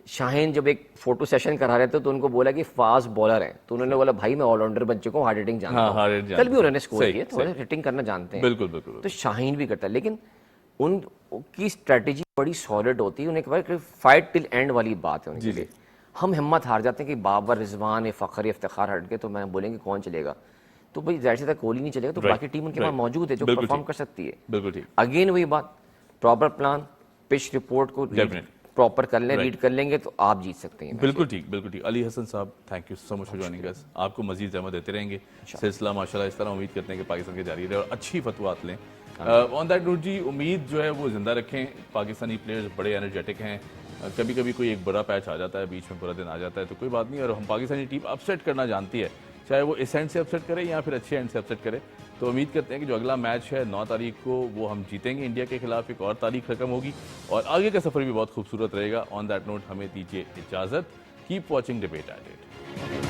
شاہین جب ایک فوٹو سیشن کرا رہے تھے تو ان کو بولا کہ فاسٹ بالر ہے, تو انہوں نے بولا بھائی میں آل راؤنڈر بن چکا ہوں, ہارڈ ہٹنگ جانتا ہوں. کل بھی انہوں نے اسکور کیا, تھوڑا ہٹنگ کرنا جانتے ہیں. بالکل بالکل, تو شاہین بھی کرتا ہے, لیکن ان کی اسٹریٹجی بڑی سالڈ ہوتی ہے. انہیں فائٹ ٹل اینڈ والی بات ہے ان کے لیے. ہم ہمت ہار جاتے ہیں کہ بابر، رضوان، فخر، افتخار ہٹ گئے تو میں بولیں گے کون چلے گا، تو بھائی ظاہر سی بات کوہلی نہیں چلے گا، تو باقی ٹیم ان کے پاس موجود ہے جو پرفارم کر سکتی ہے. بالکل ٹھیک. اگین وہی بات، پراپر پلان، پچ رپورٹ کو پراپر کر لیں، ریڈ کر لیں گے تو آپ جیت سکتے ہیں. بالکل ٹھیک، بالکل ٹھیک. علی حسن صاحب thank you so much for joining us. آپ کو مزید زحمت دیتے رہیں گے. سلسلہ ماشاءاللہ اس طرح امید کرتے ہیں کہ پاکستان کے جاری رہے اور اچھی فتوات لیں. آن دیٹ نوٹ جی، امید جو ہے وہ زندہ رکھیں. پاکستانی پلیئرز بڑے انرجیٹک ہیں. کبھی کبھی کوئی ایک برا پیچ آ جاتا ہے، بیچ میں برا دن آ جاتا ہے تو کوئی بات نہیں، اور ہم پاکستانی ٹیم اپسیٹ کرنا جانتی ہے، چاہے وہ اس اینڈ سے اپسیٹ کرے یا پھر اچھے اینڈ سے اپسیٹ کرے. تو امید کرتے ہیں کہ جو اگلا میچ ہے 9 تاریخ کو وہ ہم جیتیں گے انڈیا کے خلاف. ایک اور تاریخ رقم ہوگی اور آگے کا سفر بھی بہت خوبصورت رہے گا. آن دیٹ نوٹ ہمیں دیجیے اجازت. Keep watching debate at 8.